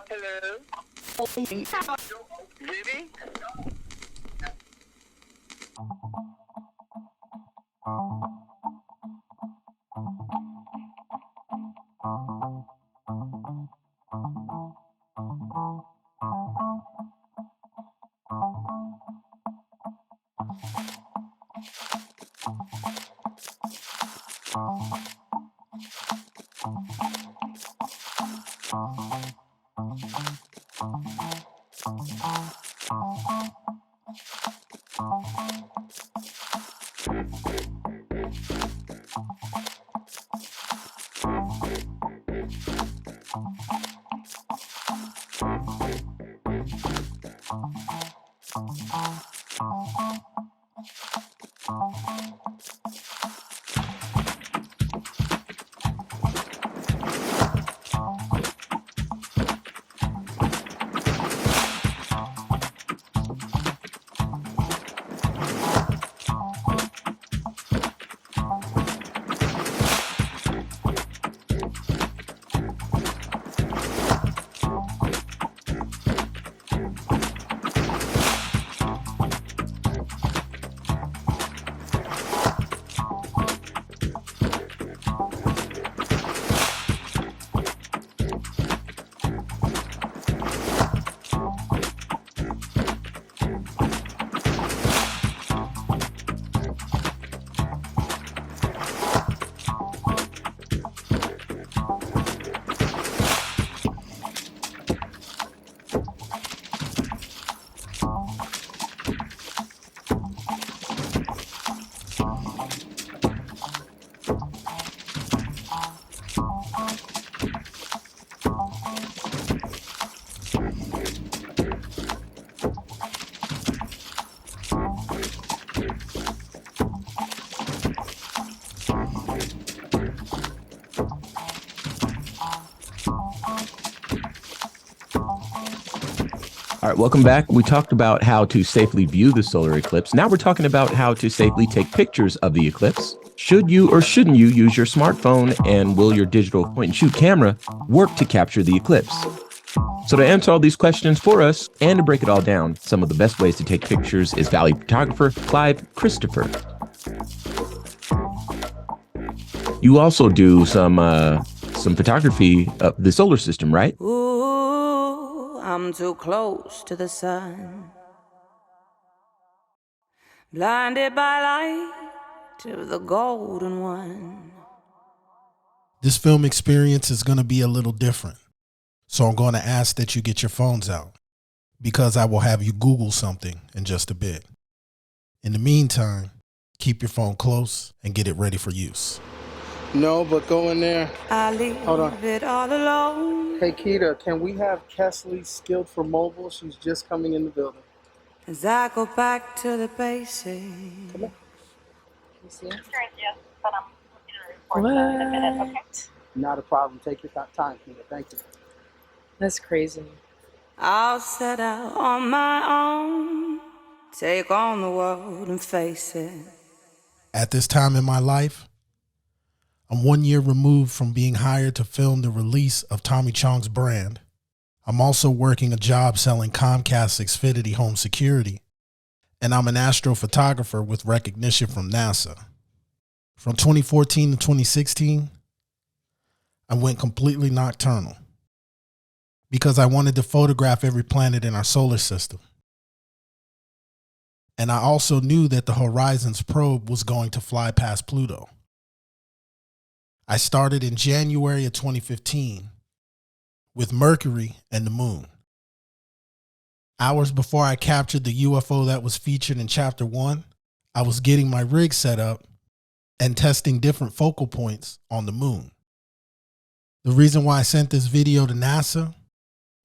Hello. Baby? All right, welcome back. We talked about how to safely view the solar eclipse. Now we're talking about how to safely take pictures of the eclipse. Should you or shouldn't you use your smartphone, and will your digital point and shoot camera work to capture the eclipse? So to answer all these questions for us and to break it all down, some of the best ways to take pictures is Valley photographer Clive Christopher. You also do some photography of the solar system, right? Ooh, I'm too close to the sun, blinded by light to the golden one. This film experience is going to be a little different. So I'm going to ask that you get your phones out, because I will have you Google something in just a bit. In the meantime, keep your phone close and get it ready for use. No, but go in there. I leave Hold on. it all alone Hey, Keita, can we have Kesley skilled for mobile? She's just coming in the building. as I go back to the basics. Come on. You see him? What? Not a problem. Take your time, Keita. Thank you. That's crazy. I'll set out on my own, take on the world and face it. At this time in my life, I'm 1 year removed from being hired to film the release of Tommy Chong's brand. I'm also working a job selling Comcast Xfinity home security, and I'm an astrophotographer with recognition from NASA. From 2014 to 2016, I went completely nocturnal because I wanted to photograph every planet in our solar system. And I also knew that the Horizons probe was going to fly past Pluto. I started in January of 2015 with Mercury and the moon. Hours before I captured the UFO that was featured in Chapter 1, I was getting my rig set up and testing different focal points on the moon. The reason why I sent this video to NASA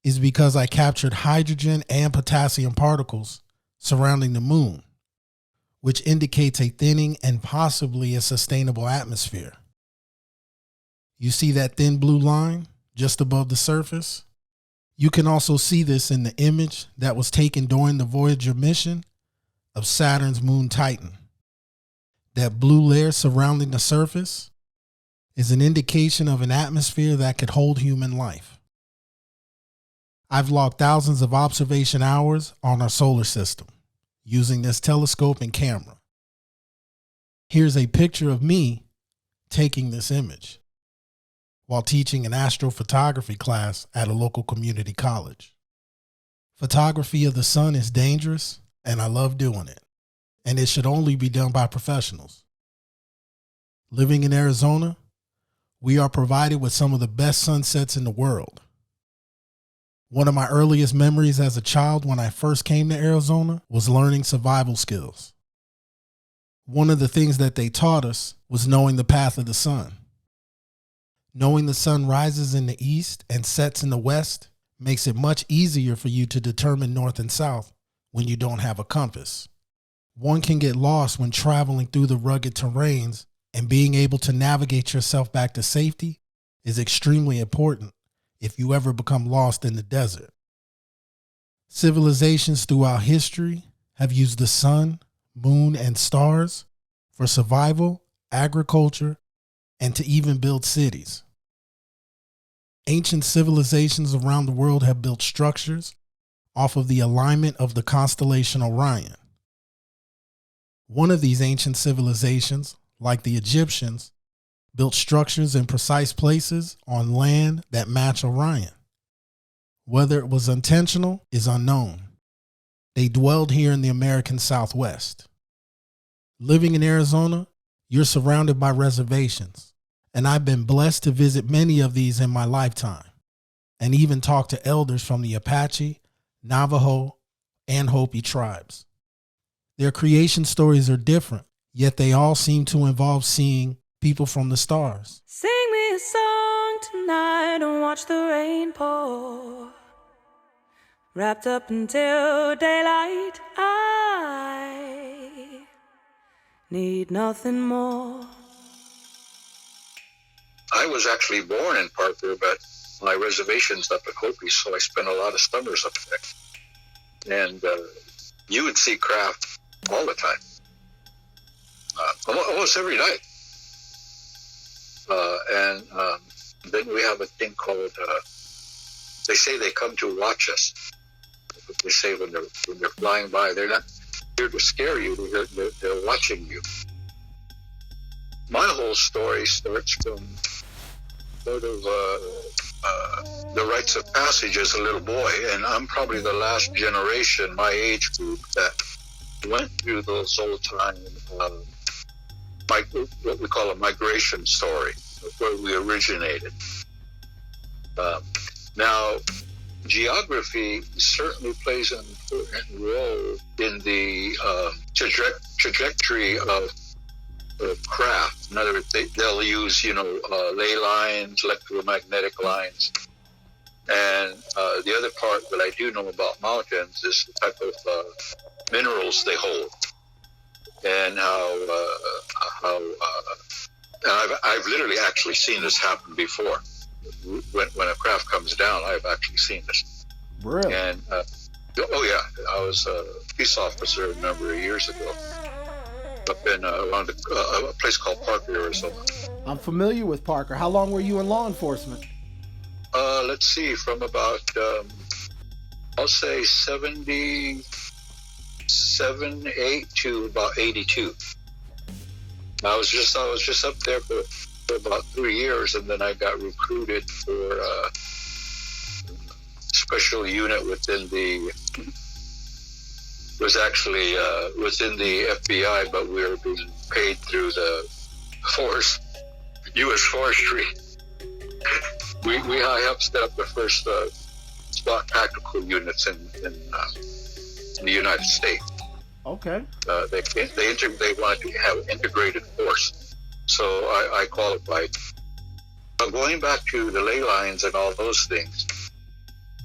is because I captured hydrogen and potassium particles surrounding the moon, which indicates a thinning and possibly a sustainable atmosphere. You see that thin blue line just above the surface? You can also see this in the image that was taken during the Voyager mission of Saturn's moon Titan. That blue layer surrounding the surface is an indication of an atmosphere that could hold human life. I've logged thousands of observation hours on our solar system using this telescope and camera. Here's a picture of me taking this image while teaching an astrophotography class at a local community college. Photography of the sun is dangerous, and I love doing it, and it should only be done by professionals. Living in Arizona, we are provided with some of the best sunsets in the world. One of my earliest memories as a child when I first came to Arizona was learning survival skills. One of the things that they taught us was knowing the path of the sun. Knowing the sun rises in the east and sets in the west makes it much easier for you to determine north and south when you don't have a compass. One can get lost when traveling through the rugged terrains, and being able to navigate yourself back to safety is extremely important if you ever become lost in the desert. Civilizations throughout history have used the sun, moon, and stars for survival, agriculture, and to even build cities. Ancient civilizations around the world have built structures off of the alignment of the constellation Orion. One of these ancient civilizations, like the Egyptians, built structures in precise places on land that match Orion. Whether it was intentional is unknown. They dwelled here in the American Southwest. Living in Arizona, you're surrounded by reservations, and I've been blessed to visit many of these in my lifetime, and even talk to elders from the Apache, Navajo, and Hopi tribes. Their creation stories are different, yet they all seem to involve seeing people from the stars. Sing me a song tonight and watch the rain pour. Wrapped up until daylight, I need nothing more. I was actually born in Parker, but my reservation's up at Hopi, so I spent a lot of summers up there. And you would see craft all the time, almost every night. And then we have a thing called, they say they come to watch us. They say when they're flying by, they're not here to scare you, they're watching you. My whole story starts from sort of the rites of passage as a little boy, and I'm probably the last generation, my age group, that went through those old time, what we call a migration story, where we originated. Now, geography certainly plays an important role in the trajectory of craft. In other words, they'll use, ley lines, electromagnetic lines. And the other part that I do know about mountains is the type of minerals they hold, and and I've literally actually seen this happen before. When a craft comes down, I've actually seen this. Really? And I was a peace officer a number of years ago up in around a place called Parker, Arizona. I'm familiar with Parker. How long were you in law enforcement? Let's see, from about I'll say 77, 8 to about 82. I was just up there for about 3 years, and then I got recruited for a special unit within the FBI, but we were being paid through the U.S. Forestry. I helped set up the first SWAT tactical units in the United States. Okay. They wanted to have an integrated force, so I qualified. But going back to the ley lines and all those things.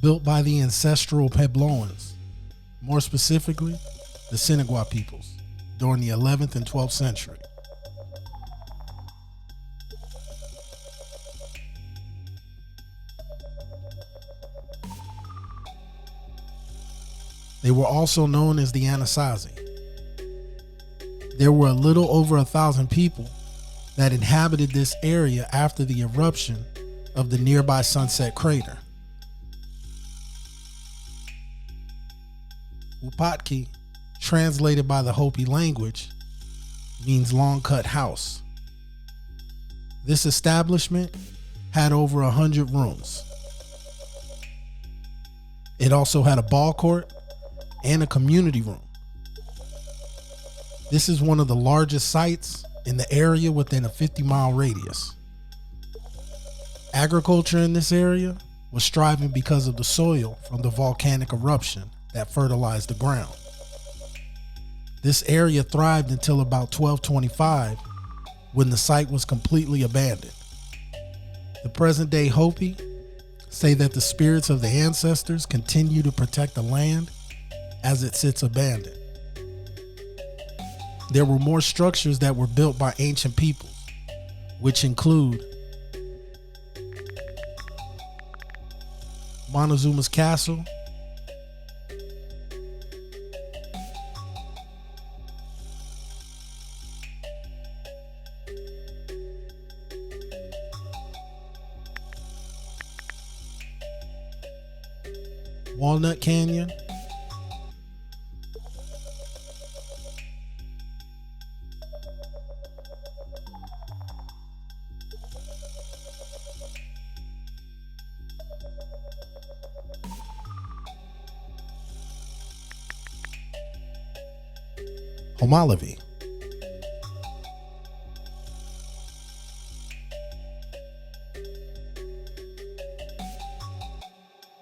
Built by the ancestral Puebloans, more specifically, the Sinagua peoples, during the 11th and 12th century. They were also known as the Anasazi. There were a little over 1,000 people that inhabited this area after the eruption of the nearby Sunset Crater. Upatki, translated by the Hopi language, means long cut house. This establishment had over 100 rooms. It also had a ball court and a community room. This is one of the largest sites in the area within a 50-mile radius. Agriculture in this area was thriving because of the soil from the volcanic eruption that fertilized the ground. This area thrived until about 1225, when the site was completely abandoned. The present-day Hopi say that the spirits of the ancestors continue to protect the land as it sits abandoned. There were more structures that were built by ancient peoples, which include Montezuma's Castle, Walnut Canyon, Homalavi,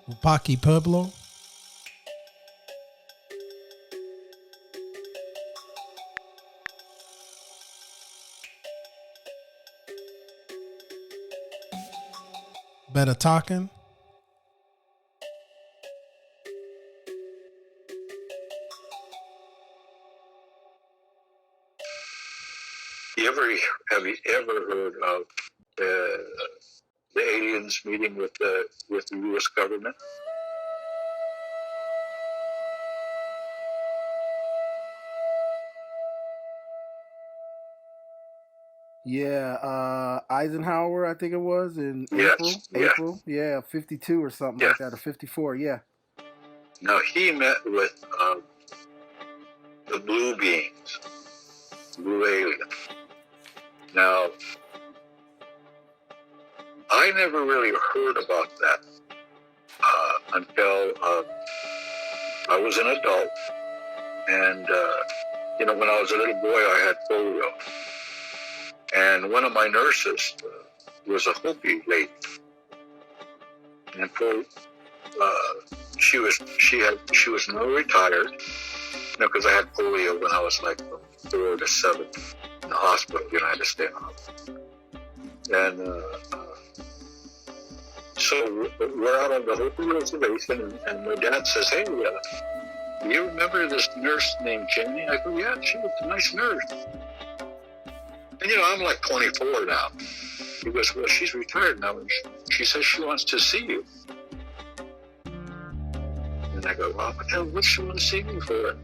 Upaki Pueblo, Betatakan, Have you ever heard of the aliens meeting with the U.S. government? Yeah, Eisenhower, I think it was in Yes, April, yeah, 52 or something like that, or 54, yeah. Now, he met with the blue beings, blue aliens. Now, I never really heard about that until I was an adult. And, when I was a little boy, I had polio. And one of my nurses was a Hopi lady. And she was now retired, because I had polio when I was like from 4 to 7 in the hospital. I had to stay in the hospital. And so we're out on the Hopi reservation, and my dad says, "Hey, do you remember this nurse named Jenny?" I go, "Yeah, she was a nice nurse." And I'm like 24 now. He goes, "Well, she's retired now, and she says she wants to see you." And I go, "Well, what's she want to see me for?"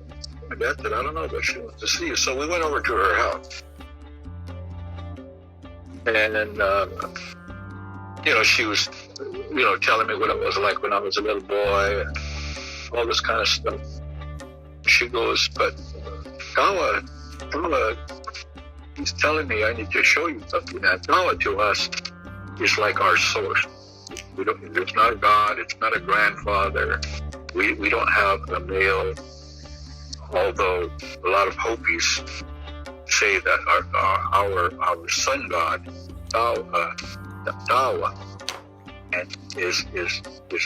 My dad said, "I don't know, but she wants to see you." So we went over to her house. And then, she was, telling me what it was like when I was a little boy and all this kind of stuff. She goes, "But Kawa, he's telling me I need to show you something." And Kawa to us is like our source. It's not a God, it's not a grandfather. We don't have a male, although a lot of Hopis say that our sun god, Tawa, and is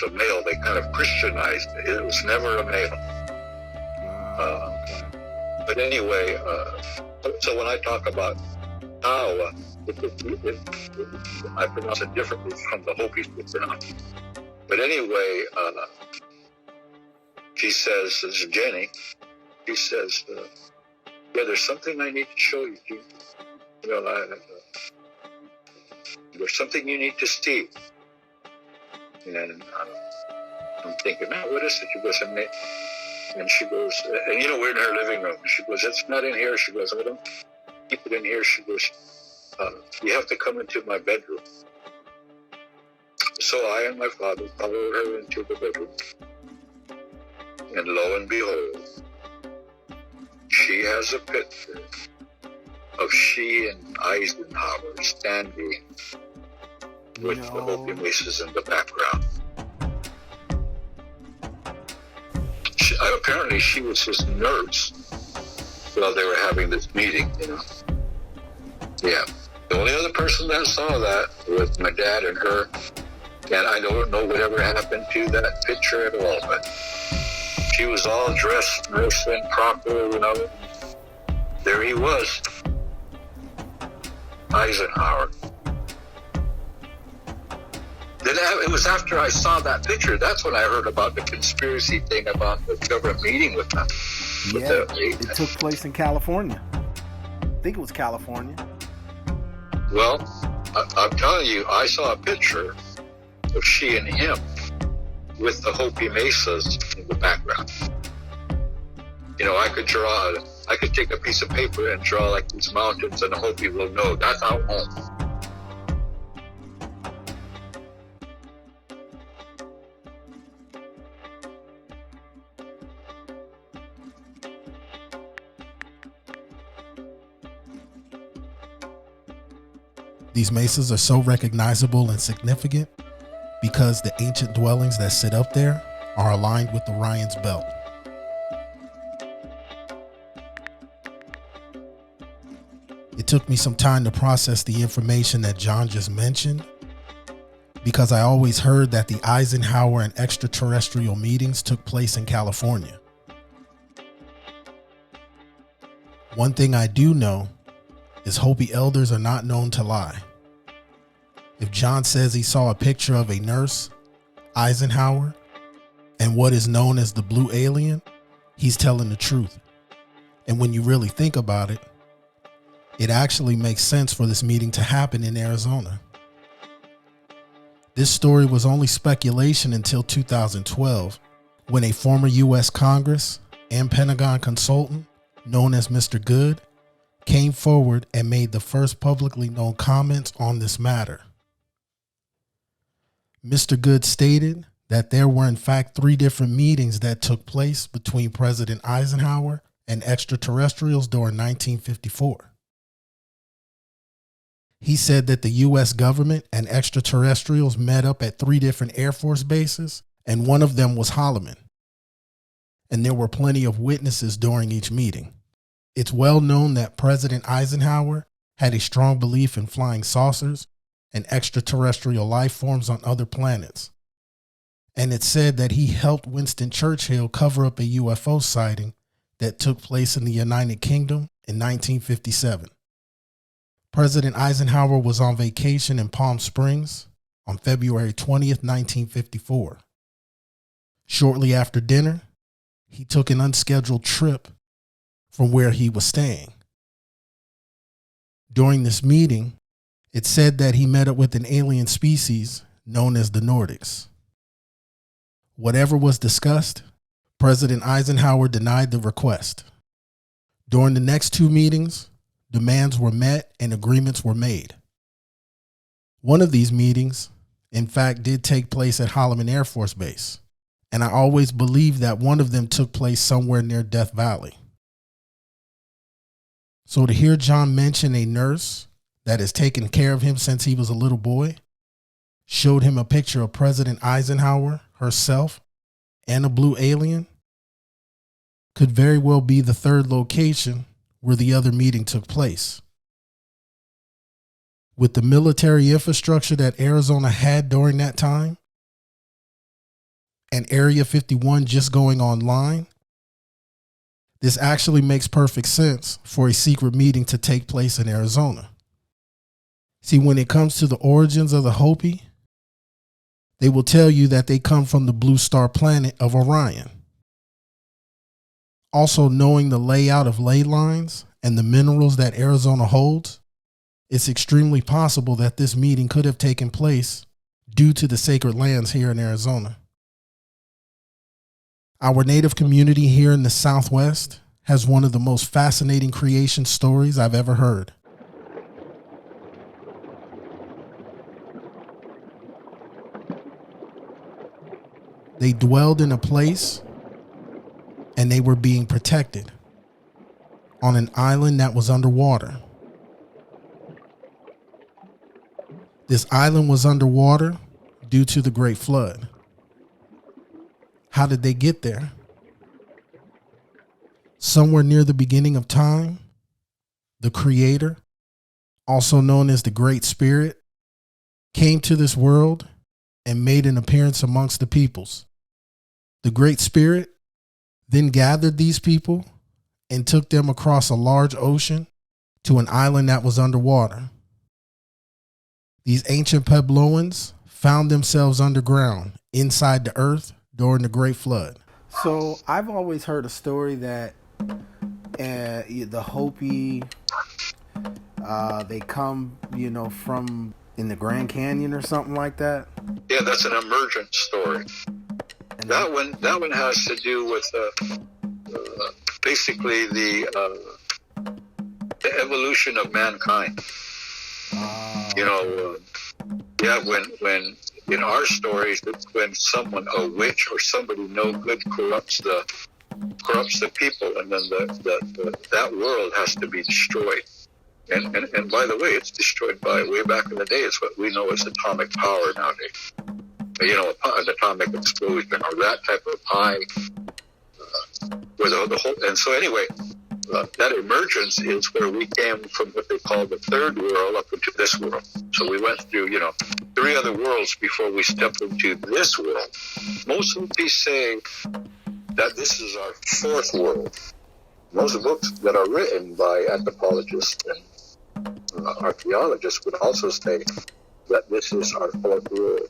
a male. They kind of Christianized it. It was never a male. But anyway, so when I talk about Tawa, I pronounce it differently from the Hopis would pronounce it. But anyway, she says, this is Jenny, she says, "Yeah, there's something I need to show you. There's something you need to see." And I'm thinking, "Man, what is it?" She goes, and she goes, and we're in her living room. She goes, "It's not in here." She goes, "I don't keep it in here." She goes, "You have to come into my bedroom." So I and my father followed her into the bedroom. And lo and behold, she has a picture of she and Eisenhower standing with the Hopi Mesas in the background. Apparently she was his nurse while they were having this meeting, you know. Yeah. The only other person that saw that was my dad and her. And I don't know whatever happened to that picture at all, but she was all dressed nice and proper, you know. There he was, Eisenhower. Then it was after I saw that picture, that's when I heard about the conspiracy thing about the government meeting with them. Yeah, it took place in California. I think it was California. Well, I'm telling you, I saw a picture of she and him with the Hopi Mesas in the background. You know, I could take a piece of paper and draw like these mountains, and the Hopi will know that's our home. These mesas are so recognizable and significant because the ancient dwellings that sit up there are aligned with Orion's belt. It took me some time to process the information that John just mentioned, because I always heard that the Eisenhower and extraterrestrial meetings took place in California. One thing I do know is Hopi elders are not known to lie. If John says he saw a picture of a nurse, Eisenhower, and what is known as the blue alien, he's telling the truth. And when you really think about it, it actually makes sense for this meeting to happen in Arizona. This story was only speculation until 2012, when a former U.S. Congress and Pentagon consultant known as Mr. Good came forward and made the first publicly known comments on this matter. Mr. Good stated that there were in fact 3 different meetings that took place between President Eisenhower and extraterrestrials during 1954. He said that the U.S. government and extraterrestrials met up at 3 different Air Force bases, and one of them was Holloman. And there were plenty of witnesses during each meeting. It's well known that President Eisenhower had a strong belief in flying saucers and extraterrestrial life forms on other planets. And it's said that he helped Winston Churchill cover up a UFO sighting that took place in the United Kingdom in 1957. President Eisenhower was on vacation in Palm Springs on February 20th, 1954. Shortly after dinner, he took an unscheduled trip from where he was staying. During this meeting, it said that he met up with an alien species known as the Nordics. Whatever was discussed, President Eisenhower denied the request. During the next 2 meetings, demands were met and agreements were made. One of these meetings, in fact, did take place at Holloman Air Force Base, and I always believed that one of them took place somewhere near Death Valley. So to hear John mention a nurse that has taken care of him since he was a little boy, showed him a picture of President Eisenhower, herself, and a blue alien, could very well be the 3rd location where the other meeting took place. With the military infrastructure that Arizona had during that time, and Area 51 just going online, this actually makes perfect sense for a secret meeting to take place in Arizona. See, when it comes to the origins of the Hopi, they will tell you that they come from the blue star planet of Orion. Also, knowing the layout of ley lines and the minerals that Arizona holds, it's extremely possible that this meeting could have taken place due to the sacred lands here in Arizona. Our native community here in the Southwest has one of the most fascinating creation stories I've ever heard. They dwelled in a place and they were being protected on an island that was underwater. This island was underwater due to the Great Flood. How did they get there? Somewhere near the beginning of time, the Creator, also known as the Great Spirit, came to this world and made an appearance amongst the peoples. The Great Spirit then gathered these people and took them across a large ocean to an island that was underwater. These ancient Puebloans found themselves underground inside the earth during the Great Flood. So I've always heard a story that the Hopi, they come, from in the Grand Canyon or something like that. Yeah, that's an emergent story. And That one has to do with basically the evolution of mankind. When in our stories, when someone, a witch or somebody no good, corrupts the people, and then that world has to be destroyed. And by the way, it's destroyed by, way back in the day, it's what we know as atomic power nowadays. An atomic explosion or that type of high, where the whole. And so anyway, that emergence is where we came from what they call the third world up into this world. So we went through, 3 other worlds before we stepped into this world. Most of the say that this is our 4th world. Most of the books that are written by anthropologists and archaeologists would also say that this is our 4th world.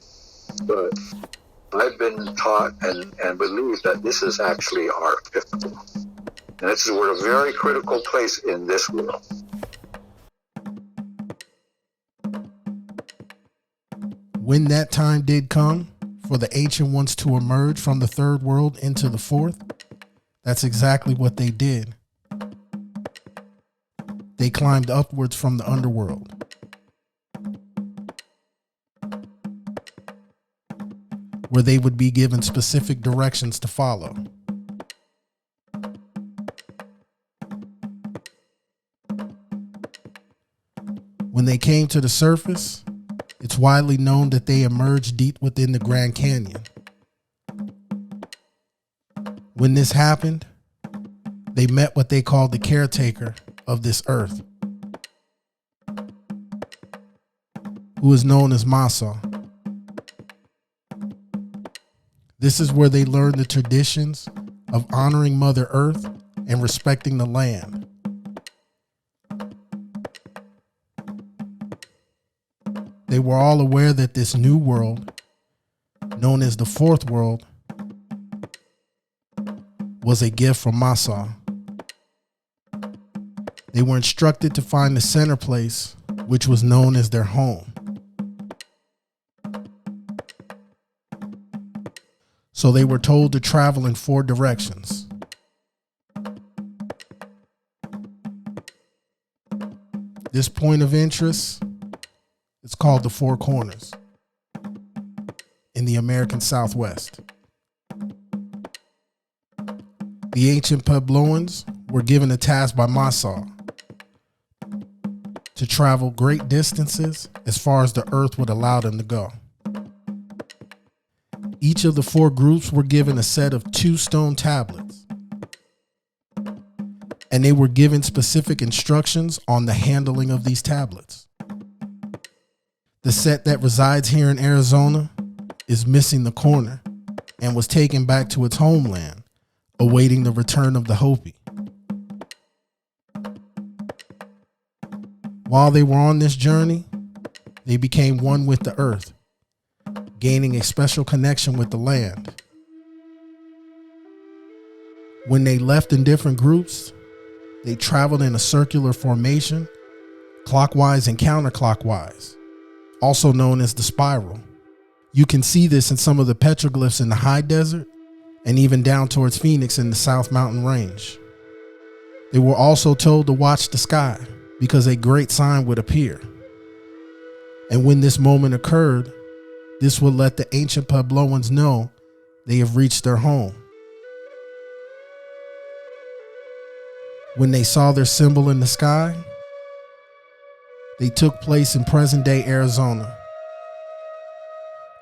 But I've been taught and believe that this is actually our 5th world. And we're a very critical place in this world. When that time did come for the ancient ones to emerge from the 3rd world into the 4th, that's exactly what they did. They climbed upwards from the underworld. Where they would be given specific directions to follow. When they came to the surface, it's widely known that they emerged deep within the Grand Canyon. When this happened, they met what they called the caretaker of this earth, who is known as Masa. This is where they learned the traditions of honoring Mother Earth and respecting the land. They were all aware that this new world, known as the 4th world, was a gift from Masa. They were instructed to find the center place, which was known as their home. So they were told to travel in 4 directions. This point of interest is called the 4 Corners in the American Southwest. The ancient Puebloans were given a task by Masa to travel great distances as far as the earth would allow them to go. Each of the 4 groups were given a set of 2 stone tablets, and they were given specific instructions on the handling of these tablets. The set that resides here in Arizona is missing the corner and was taken back to its homeland, awaiting the return of the Hopi. While they were on this journey, they became one with the earth, gaining a special connection with the land. When they left in different groups, they traveled in a circular formation, clockwise and counterclockwise, also known as the spiral. You can see this in some of the petroglyphs in the high desert and even down towards Phoenix in the South Mountain Range. They were also told to watch the sky because a great sign would appear. And when this moment occurred, this would let the ancient Puebloans know they have reached their home. When they saw their symbol in the sky, they took place in present-day Arizona.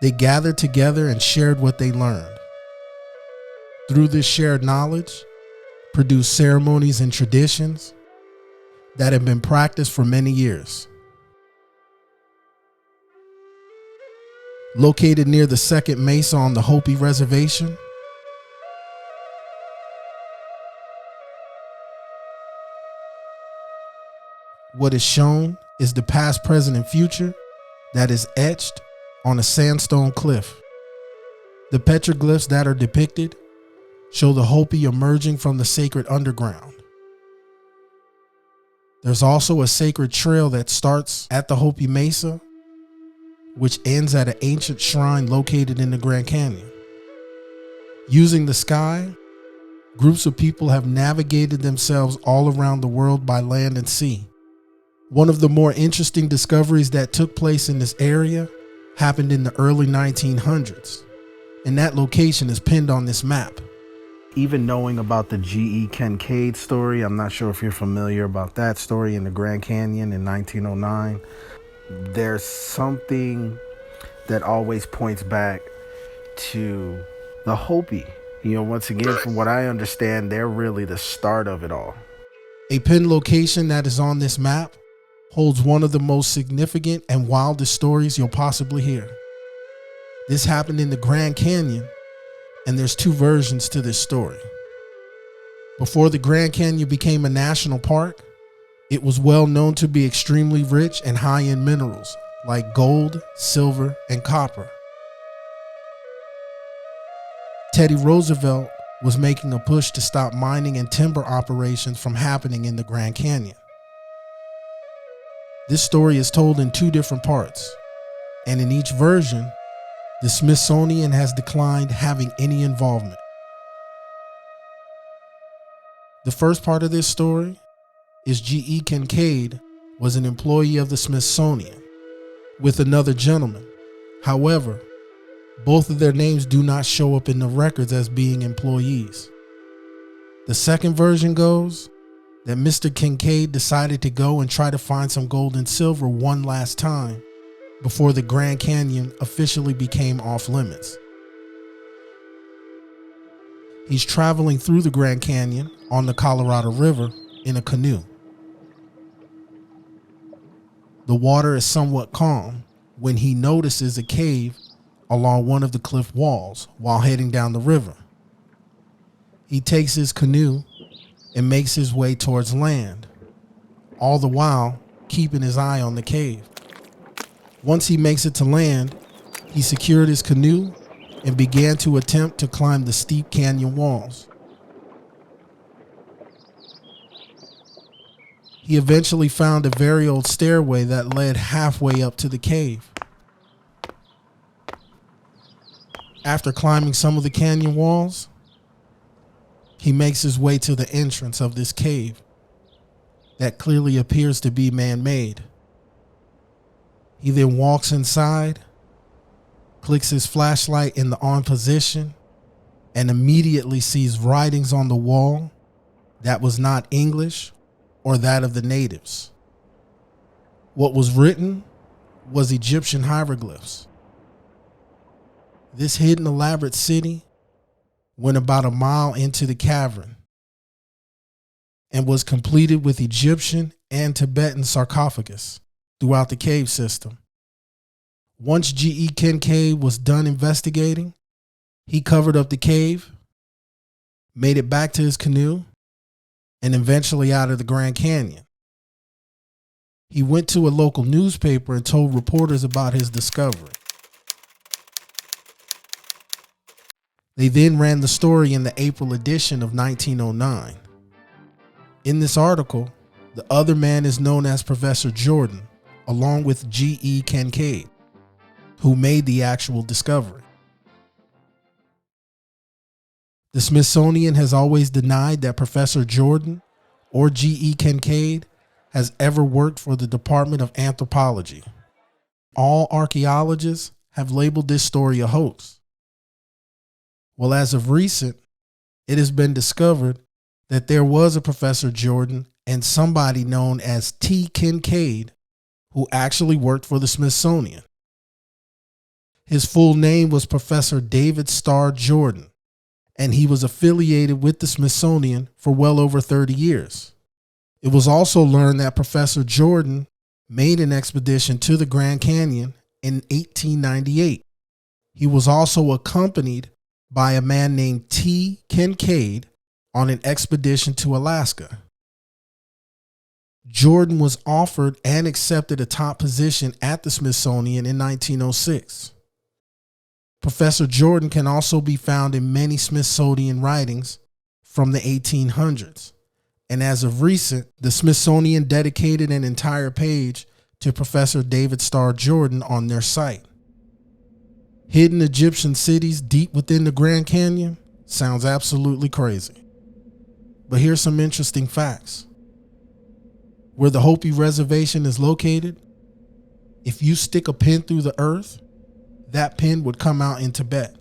They gathered together and shared what they learned. Through this shared knowledge, produced ceremonies and traditions that have been practiced for many years. Located near the second mesa on the Hopi Reservation, what is shown is the past, present, and future that is etched on a sandstone cliff. The petroglyphs that are depicted show the Hopi emerging from the sacred underground. There's also a sacred trail that starts at the Hopi Mesa, which ends at an ancient shrine located in the Grand Canyon. Using the sky, groups of people have navigated themselves all around the world by land and sea. One of the more interesting discoveries that took place in this area happened in the early 1900s, and that location is pinned on this map. Even knowing about the G.E. Kincaid story, I'm not sure if you're familiar about that story in the Grand Canyon in 1909. There's something that always points back to the Hopi. You know, once again, from what I understand, they're really the start of it all. A pinned location that is on this map holds one of the most significant and wildest stories you'll possibly hear. This happened in the Grand Canyon, and there's two versions to this story. Before the Grand Canyon became a national park, it was well known to be extremely rich and high in minerals like gold, silver, and copper. Teddy Roosevelt was making a push to stop mining and timber operations from happening in the Grand Canyon. This story is told in two different parts, and in each version, the Smithsonian has declined having any involvement. The first part of this story is G.E. Kincaid was an employee of the Smithsonian with another gentleman. However, both of their names do not show up in the records as being employees. The second version goes that Mr. Kincaid decided to go and try to find some gold and silver one last time before the Grand Canyon officially became off limits. He's traveling through the Grand Canyon on the Colorado River in a canoe. The water is somewhat calm when he notices a cave along one of the cliff walls while heading down the river. He takes his canoe and makes his way towards land, all the while keeping his eye on the cave. Once he makes it to land, he secured his canoe and began to attempt to climb the steep canyon walls. He eventually found a very old stairway that led halfway up to the cave. After climbing some of the canyon walls, he makes his way to the entrance of this cave that clearly appears to be man-made. He then walks inside, clicks his flashlight in the on position, and immediately sees writings on the wall that was not English or that of the natives. What was written was Egyptian hieroglyphs. This hidden elaborate city went about a mile into the cavern and was completed with Egyptian and Tibetan sarcophagus throughout the cave system. Once G.E. Kincaid was done investigating, he covered up the cave, made it back to his canoe, and eventually out of the Grand Canyon. He went to a local newspaper and told reporters about his discovery. They then ran the story in the April edition of 1909. In this article, the other man is known as Professor Jordan, along with G.E. Kincaid, who made the actual discovery. The Smithsonian has always denied that Professor Jordan or G.E. Kincaid has ever worked for the Department of Anthropology. All archaeologists have labeled this story a hoax. Well, as of recent, it has been discovered that there was a Professor Jordan and somebody known as T. Kincaid who actually worked for the Smithsonian. His full name was Professor David Starr Jordan, and he was affiliated with the Smithsonian for well over 30 years. It was also learned that Professor Jordan made an expedition to the Grand Canyon in 1898. He was also accompanied by a man named T. Kincaid on an expedition to Alaska. Jordan was offered and accepted a top position at the Smithsonian in 1906. Professor Jordan can also be found in many Smithsonian writings from the 1800s. And as of recent, the Smithsonian dedicated an entire page to Professor David Starr Jordan on their site. Hidden Egyptian cities deep within the Grand Canyon sounds absolutely crazy. But here's some interesting facts. Where the Hopi Reservation is located, if you stick a pin through the earth, that pin would come out in Tibet.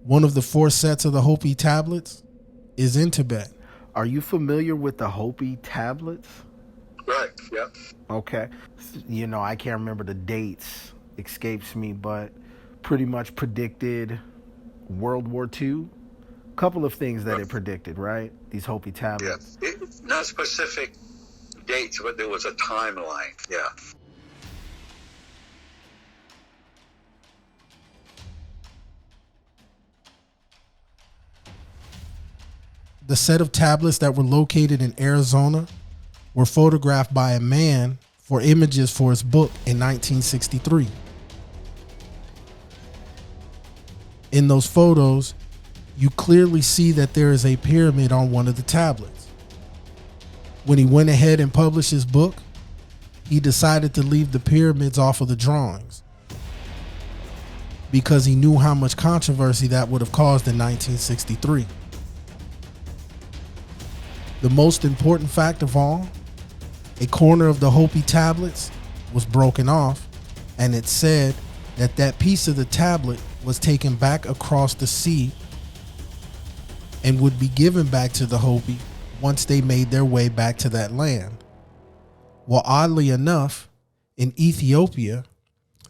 One of the 4 sets of the Hopi tablets is in Tibet. Are you familiar with the Hopi tablets? Right, yeah. Okay. You know, I can't remember the dates, escapes me, but pretty much predicted World War II. Couple of things that it predicted, right? These Hopi tablets. Yeah. Not specific dates, but there was a timeline, yeah. The set of tablets that were located in Arizona were photographed by a man for images for his book in 1963. In those photos, you clearly see that there is a pyramid on one of the tablets. When he went ahead and published his book, he decided to leave the pyramids off of the drawings because he knew how much controversy that would have caused in 1963. The most important fact of all, a corner of the Hopi tablets was broken off, and it said that that piece of the tablet was taken back across the sea and would be given back to the Hopi once they made their way back to that land. Well, oddly enough, in Ethiopia,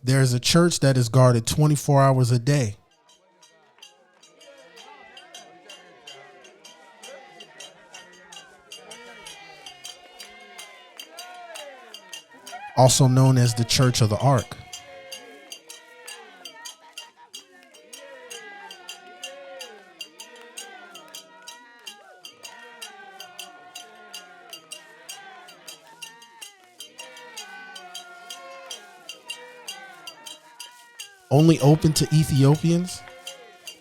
there is a church that is guarded 24 hours a day. Also known as the Church of the Ark. Only open to Ethiopians,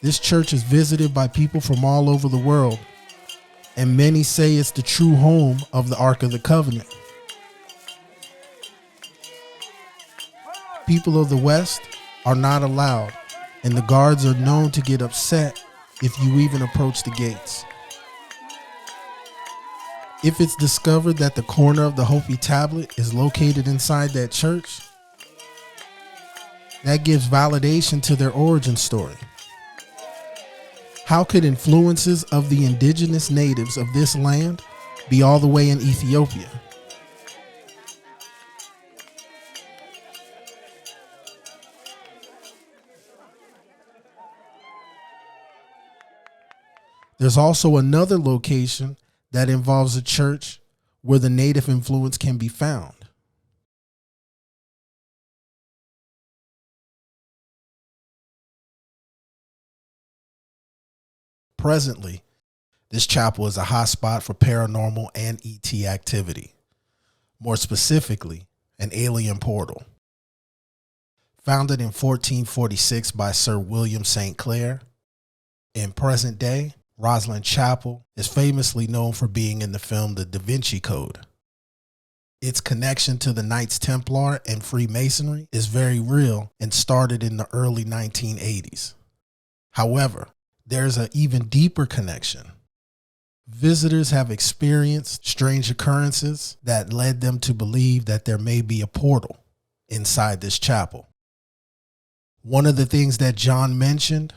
this church is visited by people from all over the world, and many say it's the true home of the Ark of the Covenant. People of the West are not allowed, and the guards are known to get upset if you even approach the gates. If it's discovered that the corner of the Hopi tablet is located inside that church, that gives validation to their origin story. How could influences of the indigenous natives of this land be all the way in Ethiopia? There's also another location that involves a church where the native influence can be found. Presently, this chapel is a hotspot for paranormal and ET activity. More specifically, an alien portal. Founded in 1446 by Sir William St. Clair, in present day, Rosslyn Chapel is famously known for being in the film The Da Vinci Code. Its connection to the Knights Templar and Freemasonry is very real and started in the early 1980s. However, there's an even deeper connection. Visitors have experienced strange occurrences that led them to believe that there may be a portal inside this chapel. One of the things that John mentioned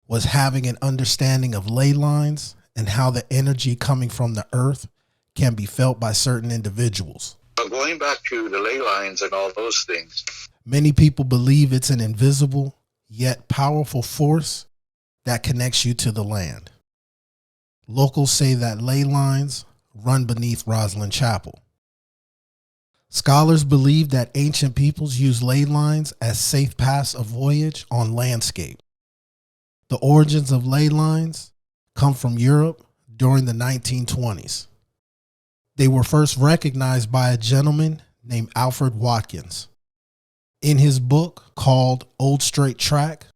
was having an understanding of ley lines and how the energy coming from the earth can be felt by certain individuals. But going back to the ley lines and all those things, Many people believe it's an invisible yet powerful force that connects you to the land. Locals say that ley lines run beneath Rosslyn Chapel. Scholars believe that ancient peoples used ley lines as safe paths of voyage on landscape. The origins of ley lines come from Europe during the 1920s. They were first recognized by a gentleman named Alfred Watkins. In his book called Old Straight Track,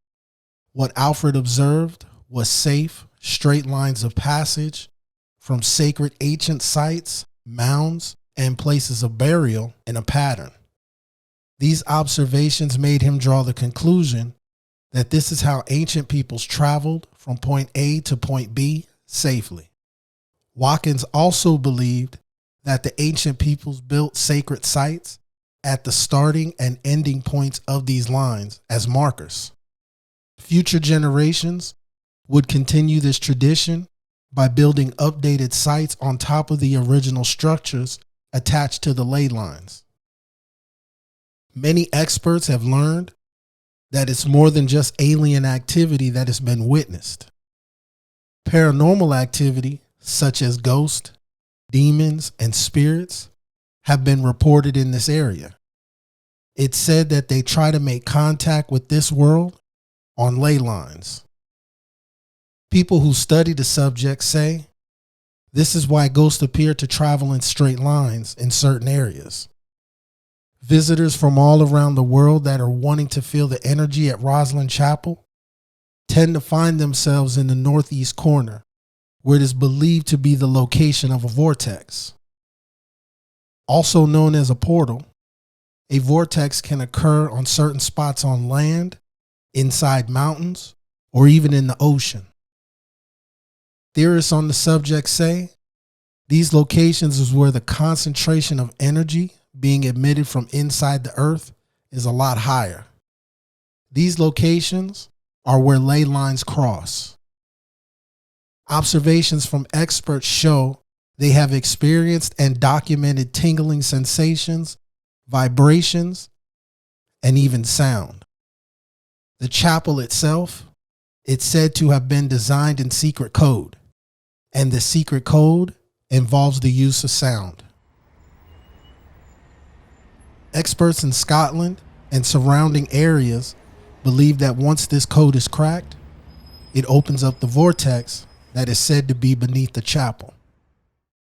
what Alfred observed was safe, straight lines of passage from sacred ancient sites, mounds, and places of burial in a pattern. These observations made him draw the conclusion that this is how ancient peoples traveled from point A to point B safely. Watkins also believed that the ancient peoples built sacred sites at the starting and ending points of these lines as markers. Future generations would continue this tradition by building updated sites on top of the original structures attached to the ley lines. Many experts have learned that it's more than just alien activity that has been witnessed. Paranormal activity, such as ghosts, demons, and spirits, have been reported in this area. It's said that they try to make contact with this world on ley lines. People who study the subject say this is why ghosts appear to travel in straight lines in certain areas. Visitors from all around the world that are wanting to feel the energy at Rosslyn Chapel tend to find themselves in the northeast corner, where it is believed to be the location of a vortex. Also known as a portal, a vortex can occur on certain spots on land, inside mountains, or even in the ocean. Theorists on the subject say these locations is where the concentration of energy being emitted from inside the earth is a lot higher. These locations are where ley lines cross. Observations from experts show they have experienced and documented tingling sensations, vibrations, and even sound. The chapel itself, it's said to have been designed in secret code, and the secret code involves the use of sound. Experts in Scotland and surrounding areas believe that once this code is cracked, it opens up the vortex that is said to be beneath the chapel.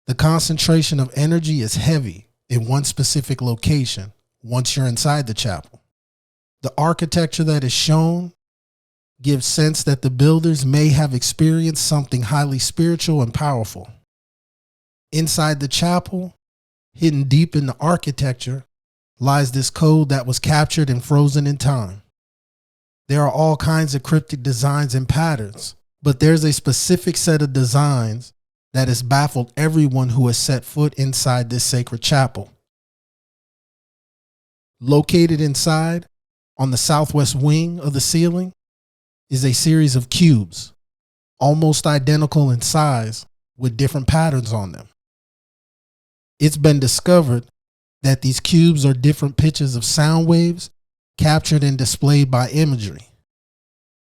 The concentration of energy is heavy in one specific location once you're inside the chapel. The architecture that is shown gives sense that the builders may have experienced something highly spiritual and powerful. Inside the chapel, hidden deep in the architecture, lies this code that was captured and frozen in time. There are all kinds of cryptic designs and patterns, but there's a specific set of designs that has baffled everyone who has set foot inside this sacred chapel. Located inside, on the southwest wing of the ceiling, is a series of cubes, almost identical in size, with different patterns on them. It's been discovered that these cubes are different pitches of sound waves captured and displayed by imagery.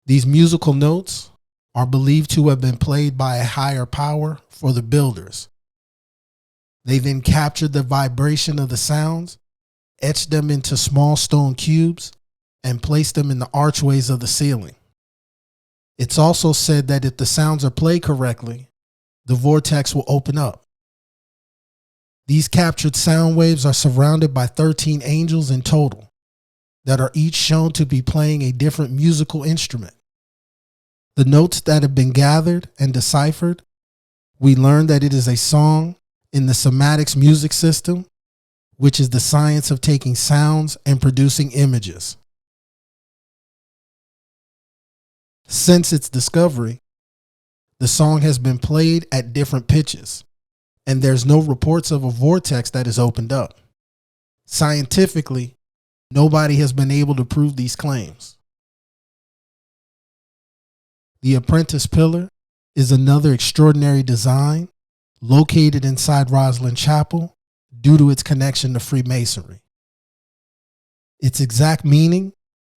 These musical notes are believed to have been played by a higher power for the builders. They then captured the vibration of the sounds, etched them into small stone cubes, and placed them in the archways of the ceiling. It's also said that if the sounds are played correctly, the vortex will open up. These captured sound waves are surrounded by 13 angels in total that are each shown to be playing a different musical instrument. The notes that have been gathered and deciphered, we learn that it is a song in the somatics music system, which is the science of taking sounds and producing images. Since its discovery, the song has been played at different pitches, and there's no reports of a vortex that is opened up. Scientifically, nobody has been able to prove these claims. The Apprentice Pillar is another extraordinary design located inside Rosslyn Chapel due to its connection to Freemasonry. Its exact meaning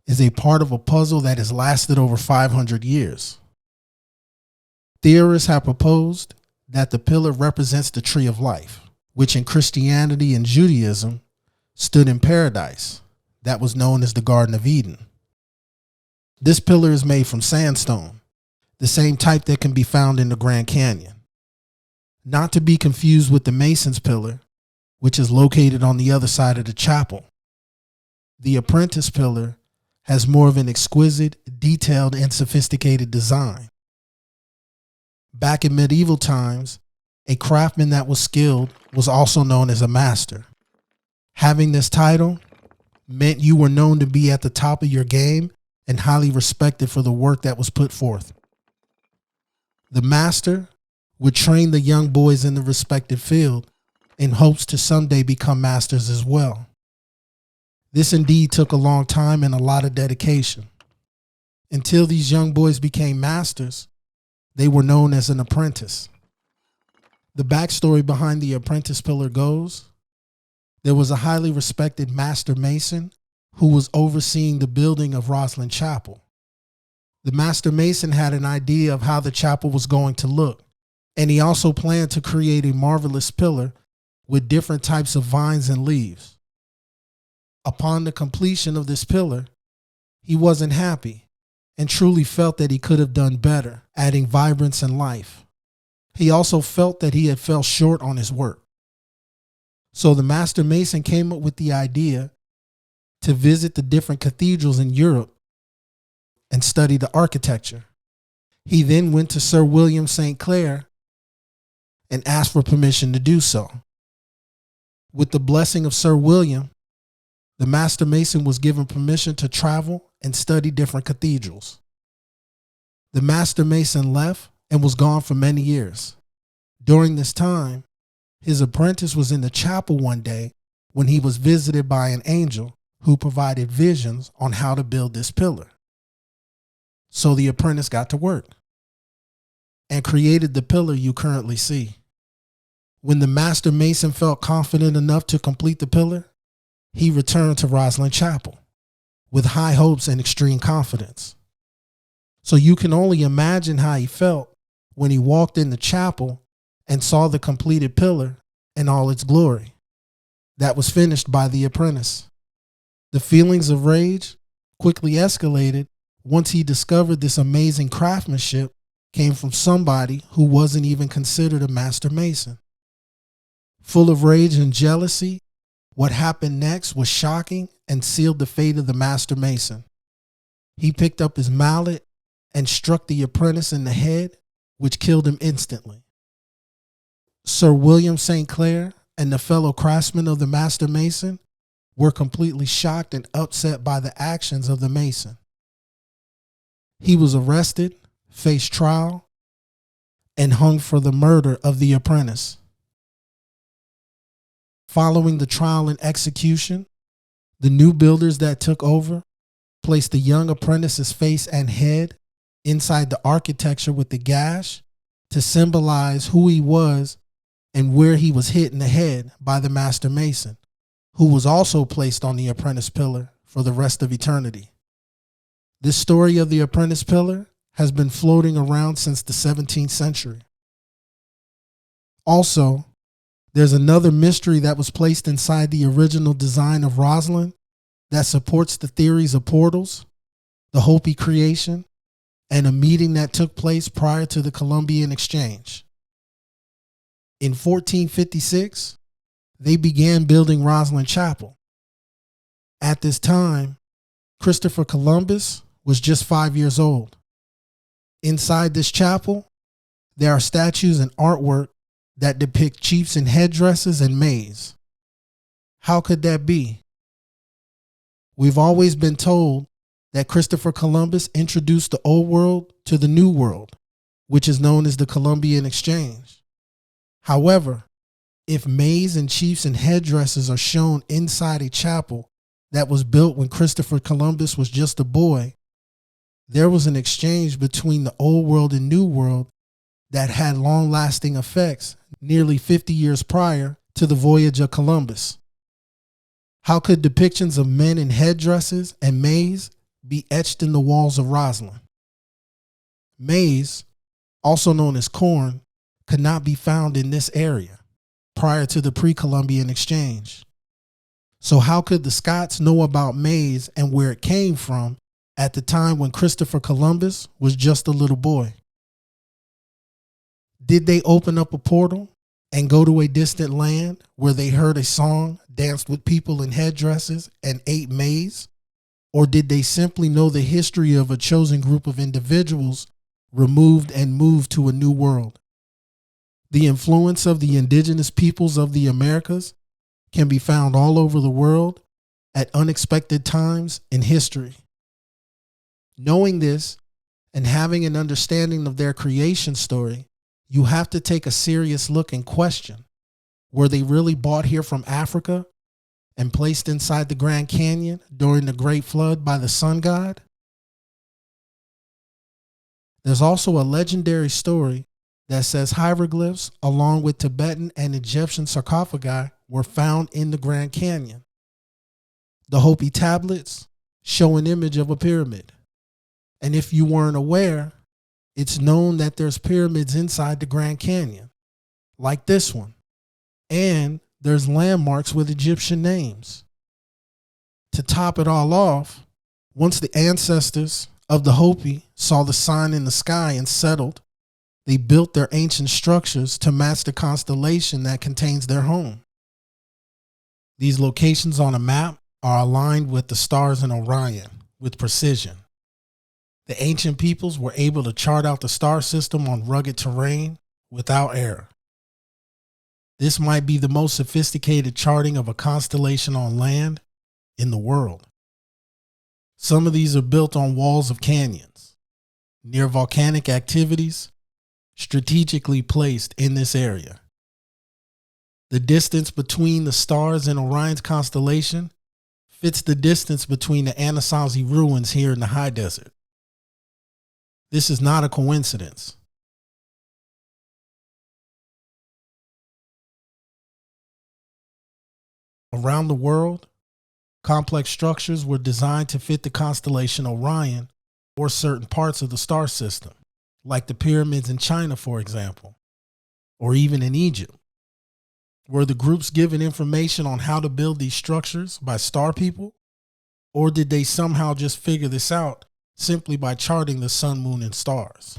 is a part of a puzzle that has lasted over 500 years. Theorists have proposed that the pillar represents the tree of life, which in Christianity and Judaism stood in paradise that was known as the Garden of Eden. This pillar is made from sandstone, the same type that can be found in the Grand Canyon. Not to be confused with the Mason's pillar, which is located on the other side of the chapel. The apprentice pillar has more of an exquisite, detailed, and sophisticated design. Back in medieval times, a craftsman that was skilled was also known as a master. Having this title meant you were known to be at the top of your game and highly respected for the work that was put forth. The master would train the young boys in the respective field in hopes to someday become masters as well. This indeed took a long time and a lot of dedication. Until these young boys became masters, they were known as an apprentice. The backstory behind the apprentice pillar goes, there was a highly respected master mason who was overseeing the building of Rosslyn Chapel. The master mason had an idea of how the chapel was going to look, and he also planned to create a marvelous pillar with different types of vines and leaves. Upon the completion of this pillar, he wasn't happy and truly felt that he could have done better, adding vibrance and life. He also felt that he had fell short on his work. So the master mason came up with the idea to visit the different cathedrals in Europe and study the architecture. He then went to Sir William St. Clair and asked for permission to do so. With the blessing of Sir William, the master mason was given permission to travel and study different cathedrals. The master mason left and was gone for many years. During this time, his apprentice was in the chapel one day when he was visited by an angel who provided visions on how to build this pillar. So the apprentice got to work and created the pillar you currently see. When the master mason felt confident enough to complete the pillar, he returned to Rosslyn Chapel with high hopes and extreme confidence. So you can only imagine how he felt when he walked in the chapel and saw the completed pillar in all its glory that was finished by the apprentice. The feelings of rage quickly escalated once he discovered this amazing craftsmanship came from somebody who wasn't even considered a master mason. Full of rage and jealousy, what happened next was shocking and sealed the fate of the master mason. He picked up his mallet and struck the apprentice in the head, which killed him instantly. Sir William St. Clair and the fellow craftsmen of the master mason were completely shocked and upset by the actions of the mason. He was arrested, faced trial, and hung for the murder of the apprentice. Following the trial and execution, the new builders that took over placed the young apprentice's face and head inside the architecture with the gash to symbolize who he was and where he was hit in the head by the master mason, who was also placed on the apprentice pillar for the rest of eternity. This story of the apprentice pillar has been floating around since the 17th century. Also, there's another mystery that was placed inside the original design of Rosslyn that supports the theories of portals, the Hopi creation, and a meeting that took place prior to the Columbian Exchange. In 1456, they began building Rosslyn Chapel. At this time, Christopher Columbus was just 5 years old. Inside this chapel, there are statues and artwork that depict chiefs in headdresses and maize. How could that be? We've always been told that Christopher Columbus introduced the old world to the new world, which is known as the Columbian Exchange. However, if maize and chiefs in headdresses are shown inside a chapel that was built when Christopher Columbus was just a boy, there was an exchange between the old world and new world that had long-lasting effects nearly 50 years prior to the voyage of Columbus? How could depictions of men in headdresses and maize be etched in the walls of Roslyn? Maize, also known as corn, could not be found in this area prior to the pre-Columbian exchange. So how could the Scots know about maize and where it came from at the time when Christopher Columbus was just a little boy? Did they open up a portal and go to a distant land where they heard a song, danced with people in headdresses, and ate maize? Or did they simply know the history of a chosen group of individuals removed and moved to a new world? The influence of the indigenous peoples of the Americas can be found all over the world at unexpected times in history. Knowing this and having an understanding of their creation story, you have to take a serious look and question, were they really brought here from Africa and placed inside the Grand Canyon during the Great Flood by the sun god? There's also a legendary story that says hieroglyphs along with Tibetan and Egyptian sarcophagi were found in the Grand Canyon. The Hopi tablets show an image of a pyramid. And if you weren't aware, it's known that there's pyramids inside the Grand Canyon, like this one. And there's landmarks with Egyptian names. To top it all off, once the ancestors of the Hopi saw the sign in the sky and settled, they built their ancient structures to match the constellation that contains their home. These locations on a map are aligned with the stars in Orion with precision. The ancient peoples were able to chart out the star system on rugged terrain without error. This might be the most sophisticated charting of a constellation on land in the world. Some of these are built on walls of canyons, near volcanic activities, strategically placed in this area. The distance between the stars in Orion's constellation fits the distance between the Anasazi ruins here in the high desert. This is not a coincidence. Around the world, complex structures were designed to fit the constellation Orion or certain parts of the star system, like the pyramids in China, for example, or even in Egypt. Were the groups given information on how to build these structures by star people, or did they somehow just figure this out simply by charting the sun, moon, and stars?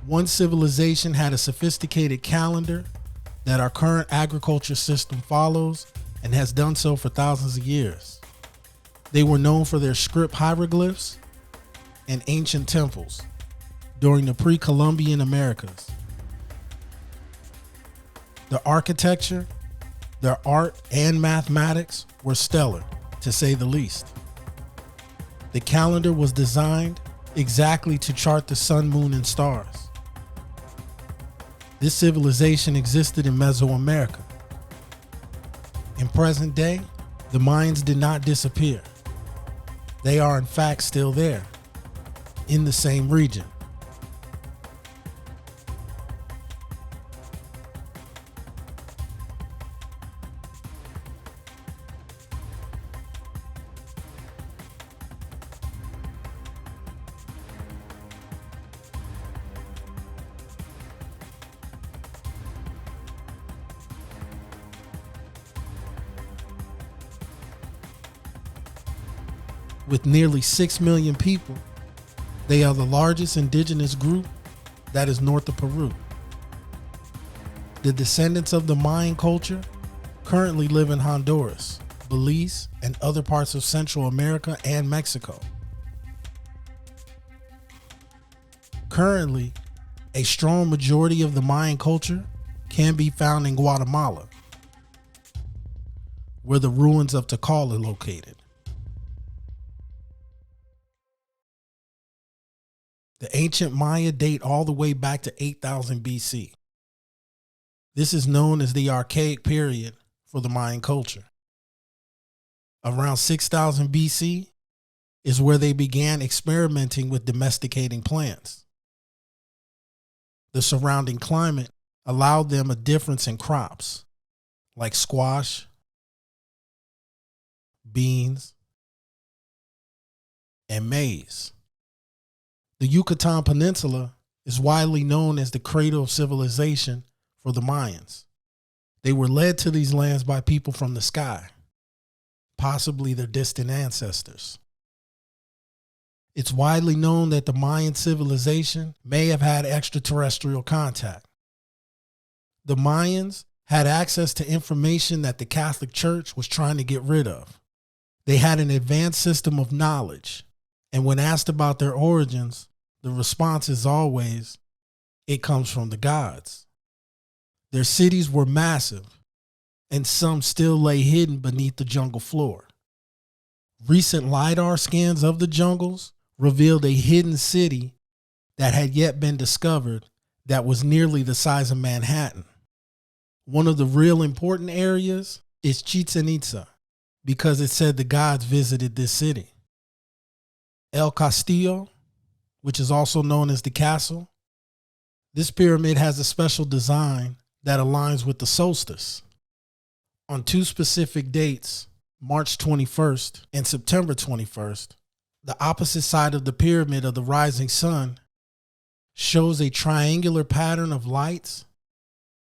One civilization had a sophisticated calendar that our current agriculture system follows and has done so for thousands of years. They were known for their script hieroglyphs and ancient temples during the pre-Columbian Americas. The architecture, their art, and mathematics were stellar, to say the least. The calendar was designed exactly to chart the sun, moon, and stars. This civilization existed in Mesoamerica. In present day, the Mayans did not disappear. They are in fact still there, in the same region. With nearly 6 million people, they are the largest indigenous group that is north of Peru. The descendants of the Mayan culture currently live in Honduras, Belize, and other parts of Central America and Mexico. Currently, a strong majority of the Mayan culture can be found in Guatemala, where the ruins of Tikal are located. The ancient Maya date all the way back to 8000 BC. This is known as the archaic period for the Mayan culture. Around 6000 BC, is where they began experimenting with domesticating plants. The surrounding climate allowed them a difference in crops, like squash, beans, and maize. The Yucatan Peninsula is widely known as the cradle of civilization for the Mayans. They were led to these lands by people from the sky, possibly their distant ancestors. It's widely known that the Mayan civilization may have had extraterrestrial contact. The Mayans had access to information that the Catholic Church was trying to get rid of. They had an advanced system of knowledge, and when asked about their origins, the response is always, it comes from the gods. Their cities were massive, and some still lay hidden beneath the jungle floor. Recent LiDAR scans of the jungles revealed a hidden city that had yet been discovered that was nearly the size of Manhattan. One of the real important areas is Chichen Itza, because it said the gods visited this city. El Castillo, which is also known as the castle, this pyramid has a special design that aligns with the solstice. On two specific dates, March 21st and September 21st, the opposite side of the pyramid of the rising sun shows a triangular pattern of lights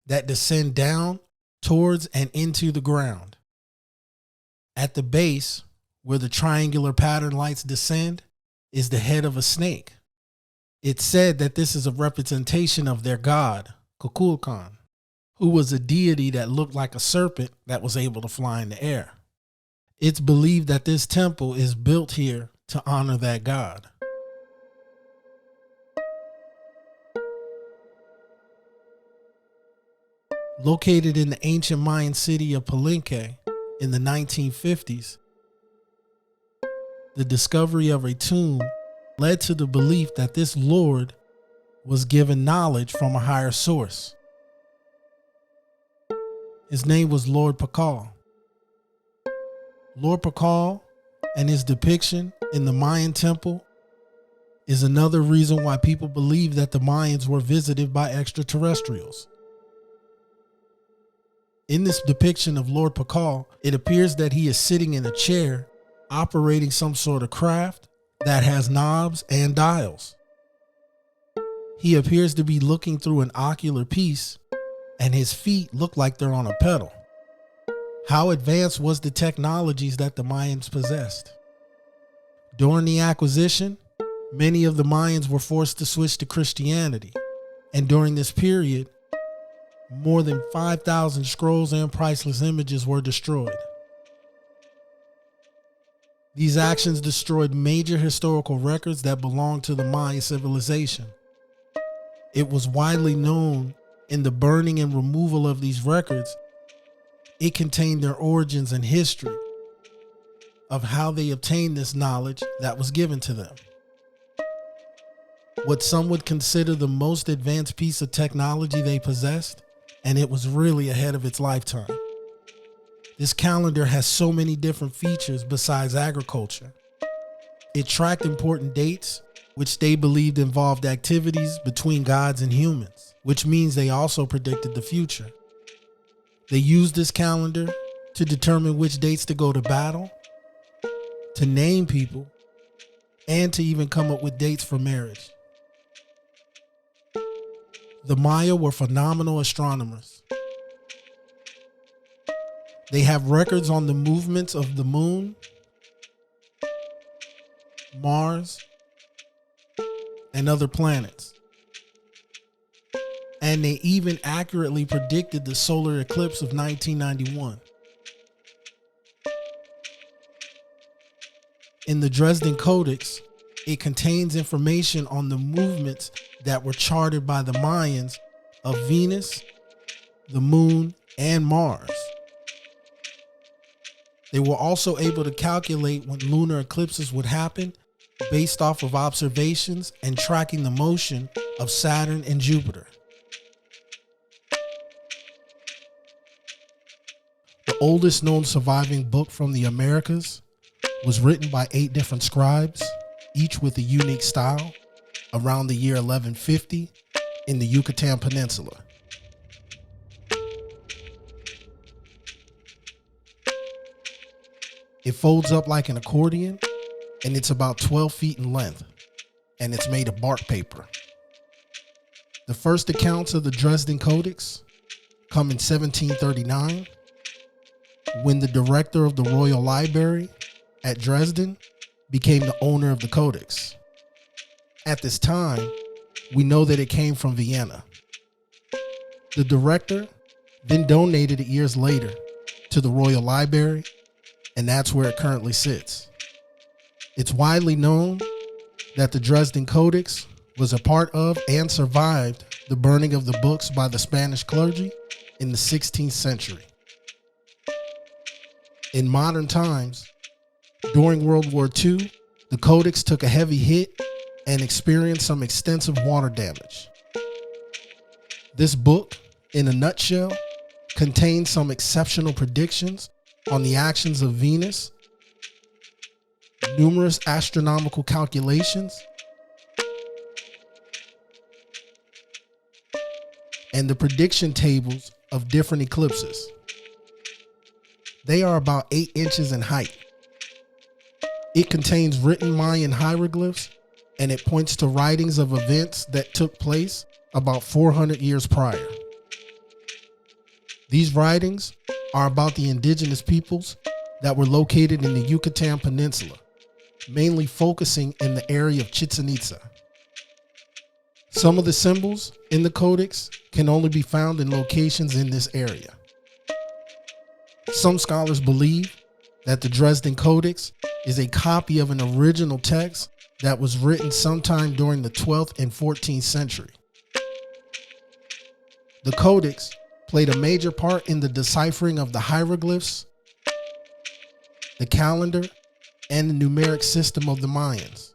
that descend down towards and into the ground. At the base, where the triangular pattern lights descend, is the head of a snake. It's said that this is a representation of their god, Kukulkan, who was a deity that looked like a serpent that was able to fly in the air. It's believed that this temple is built here to honor that god. Located in the ancient Mayan city of Palenque in the 1950s, the discovery of a tomb led to the belief that this lord was given knowledge from a higher source. His name was Lord Pakal. Lord Pakal and his depiction in the Mayan temple is another reason why people believe that the Mayans were visited by extraterrestrials. In this depiction of Lord Pakal, it appears that he is sitting in a chair operating some sort of craft that has knobs and dials. He appears to be looking through an ocular piece, and his feet look like they're on a pedal. How advanced was the technologies that the Mayans possessed? During the acquisition, many of the Mayans were forced to switch to Christianity, and during this period, more than 5,000 scrolls and priceless images were destroyed. These actions destroyed major historical records that belonged to the Mayan civilization. It was widely known in the burning and removal of these records, it contained their origins and history of how they obtained this knowledge that was given to them. What some would consider the most advanced piece of technology they possessed, and it was really ahead of its lifetime. This calendar has so many different features besides agriculture. It tracked important dates, which they believed involved activities between gods and humans, which means they also predicted the future. They used this calendar to determine which dates to go to battle, to name people, and to even come up with dates for marriage. The Maya were phenomenal astronomers. They have records on the movements of the moon, Mars, and other planets. And they even accurately predicted the solar eclipse of 1991. In the Dresden Codex, it contains information on the movements that were charted by the Mayans of Venus, the moon, and Mars. They were also able to calculate when lunar eclipses would happen based off of observations and tracking the motion of Saturn and Jupiter. The oldest known surviving book from the Americas was written by 8 different scribes, each with a unique style, around the year 1150 in the Yucatan Peninsula. It folds up like an accordion, and it's about 12 feet in length, and it's made of bark paper. The first accounts of the Dresden Codex come in 1739, when the director of the Royal Library at Dresden became the owner of the Codex. At this time, we know that it came from Vienna. The director then donated it years later to the Royal Library, and that's where it currently sits. It's widely known that the Dresden Codex was a part of and survived the burning of the books by the Spanish clergy in the 16th century. In modern times, during World War II, the Codex took a heavy hit and experienced some extensive water damage. This book, in a nutshell, contains some exceptional predictions on the actions of Venus, numerous astronomical calculations, and the prediction tables of different eclipses. They are about 8 inches in height. It contains written Mayan hieroglyphs, and it points to writings of events that took place about 400 years prior. These writings are about the indigenous peoples that were located in the Yucatan Peninsula, mainly focusing in the area of Chichen Itza. Some of the symbols in the Codex can only be found in locations in this area. Some scholars believe that the Dresden Codex is a copy of an original text that was written sometime during the 12th and 14th century. The Codex played a major part in the deciphering of the hieroglyphs, the calendar, and the numeric system of the Mayans.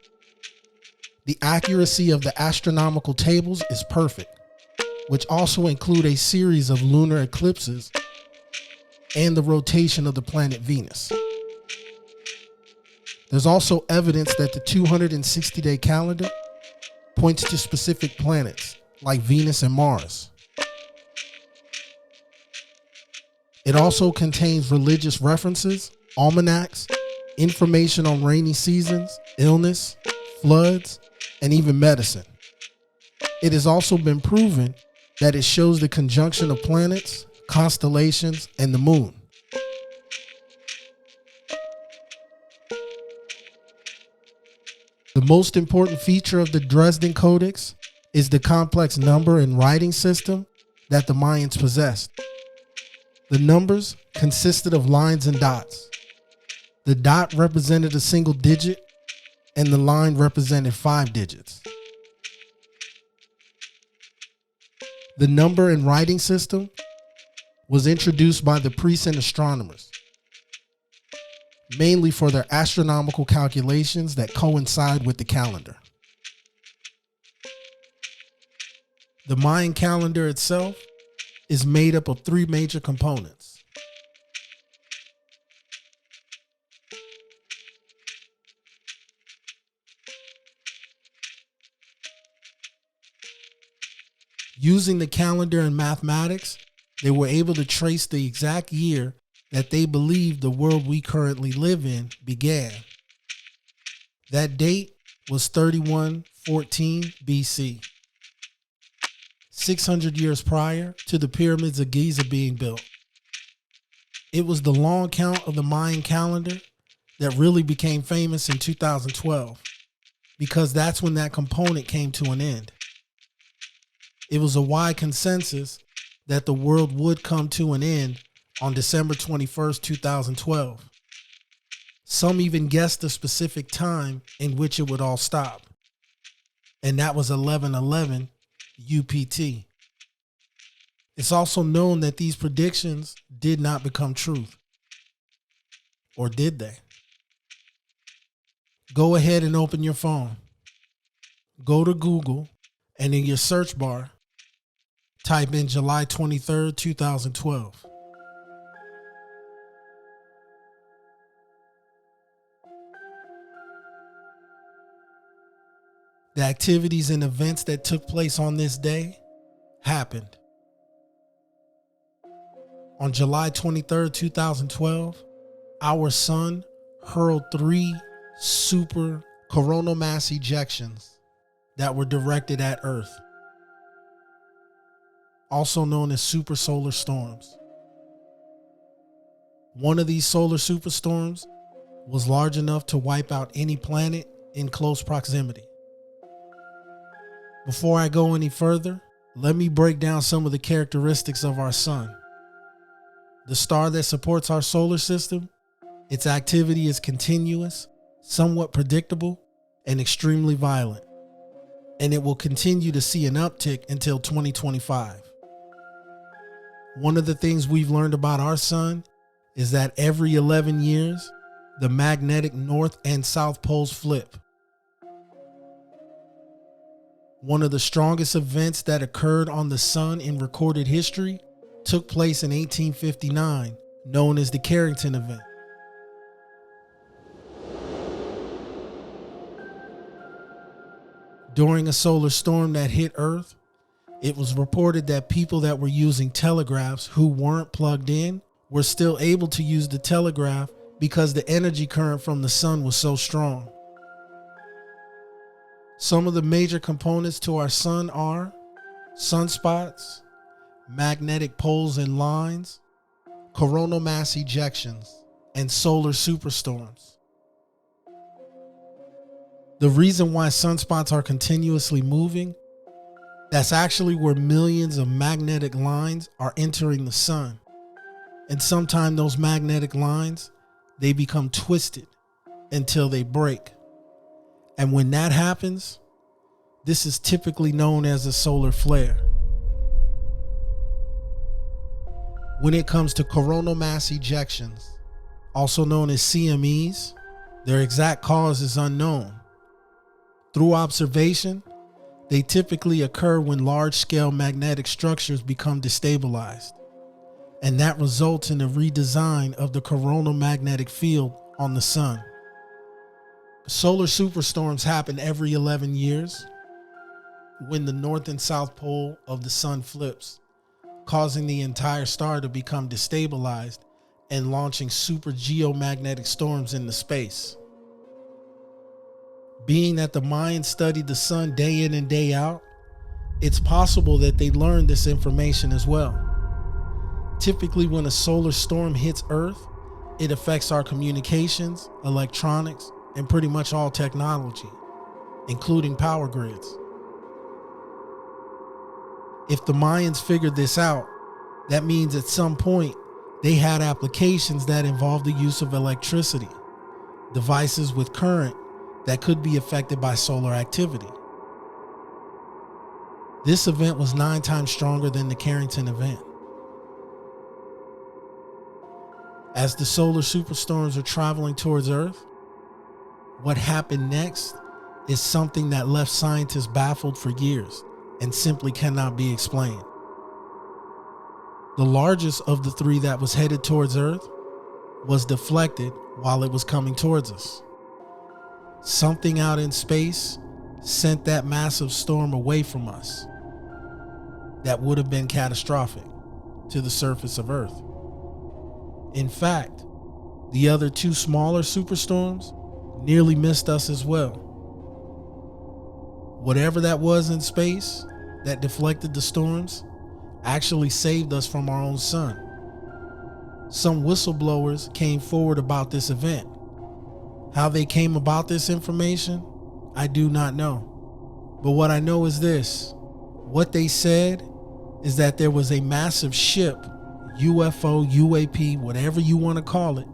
The accuracy of the astronomical tables is perfect, which also include a series of lunar eclipses and the rotation of the planet Venus. There's also evidence that the 260-day calendar points to specific planets like Venus and Mars. It also contains religious references, almanacs, information on rainy seasons, illness, floods, and even medicine. It has also been proven that it shows the conjunction of planets, constellations, and the moon. The most important feature of the Dresden Codex is the complex number and writing system that the Mayans possessed. The numbers consisted of lines and dots. The dot represented a single digit, and the line represented 5 digits. The number and writing system was introduced by the priests and astronomers, mainly for their astronomical calculations that coincide with the calendar. The Mayan calendar itself is made up of 3 major components. Using the calendar and mathematics, they were able to trace the exact year that they believed the world we currently live in began. That date was 3114 BC, 600 years prior to the pyramids of Giza being built. It was the long count of the Mayan calendar that really became famous in 2012, because that's when that component came to an end. It was a wide consensus that the world would come to an end on December 21st, 2012. Some even guessed the specific time in which it would all stop, and that was 11:11 UPT. It's also known that these predictions did not become truth. Or did they? Go ahead and open your phone. Go to Google, and in your search bar, type in July 23rd, 2012. The activities and events that took place on this day happened. On July 23rd, 2012, our sun hurled 3 super coronal mass ejections that were directed at Earth, also known as super solar storms. One of these solar superstorms was large enough to wipe out any planet in close proximity. Before I go any further, let me break down some of the characteristics of our sun. The star that supports our solar system, its activity is continuous, somewhat predictable, and extremely violent. And it will continue to see an uptick until 2025. One of the things we've learned about our sun is that every 11 years, the magnetic north and south poles flip. One of the strongest events that occurred on the sun in recorded history took place in 1859, known as the Carrington event. During a solar storm that hit Earth, it was reported that people that were using telegraphs who weren't plugged in were still able to use the telegraph because the energy current from the sun was so strong. Some of the major components to our sun are sunspots, magnetic poles and lines, coronal mass ejections, and solar superstorms. The reason why sunspots are continuously moving, that's actually where millions of magnetic lines are entering the sun. And sometimes those magnetic lines, they become twisted until they break. And when that happens, this is typically known as a solar flare. When it comes to coronal mass ejections, also known as CMEs, their exact cause is unknown. Through observation, they typically occur when large-scale magnetic structures become destabilized, and that results in a redesign of the coronal magnetic field on the sun. Solar superstorms happen every 11 years when the north and south pole of the sun flips, causing the entire star to become destabilized and launching super geomagnetic storms into space. Being that the Mayans studied the sun day in and day out, it's possible that they learned this information as well. Typically, when a solar storm hits Earth, it affects our communications, electronics, and pretty much all technology, including power grids. If the Mayans figured this out, that means at some point they had applications that involved the use of electricity, devices with current that could be affected by solar activity. This event was 9 times stronger than the Carrington event. As the solar superstorms are traveling towards Earth, what happened next is something that left scientists baffled for years and simply cannot be explained. The largest of the 3 that was headed towards Earth was deflected while it was coming towards us. Something out in space sent that massive storm away from us that would have been catastrophic to the surface of Earth. In fact, the other 2 smaller superstorms nearly missed us as well. Whatever that was in space that deflected the storms actually saved us from our own sun. Some whistleblowers came forward about this event. How they came about this information, I do not know. But what I know is this. What they said is that there was a massive ship, UFO, UAP, whatever you want to call it,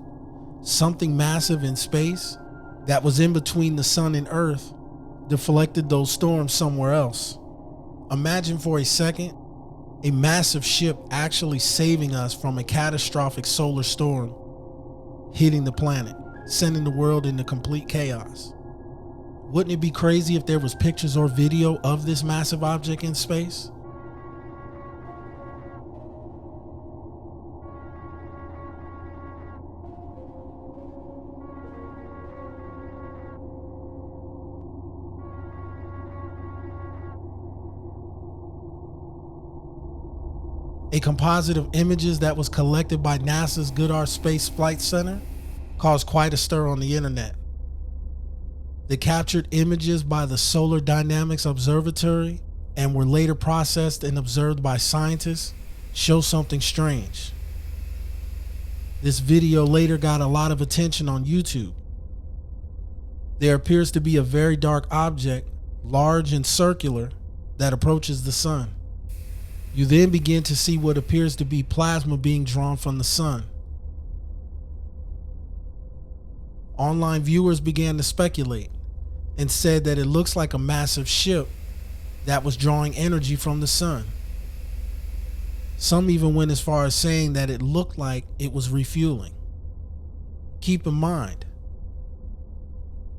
something massive in space that was in between the sun and Earth, deflected those storms somewhere else. Imagine for a second, a massive ship actually saving us from a catastrophic solar storm hitting the planet, sending the world into complete chaos. Wouldn't it be crazy if there was pictures or video of this massive object in space? A composite of images that was collected by NASA's Goddard Space Flight Center caused quite a stir on the internet. The captured images by the Solar Dynamics Observatory and were later processed and observed by scientists show something strange. This video later got a lot of attention on YouTube. There appears to be a very dark object, large and circular, that approaches the sun. You then begin to see what appears to be plasma being drawn from the sun. Online viewers began to speculate and said that it looks like a massive ship that was drawing energy from the sun. Some even went as far as saying that it looked like it was refueling. Keep in mind,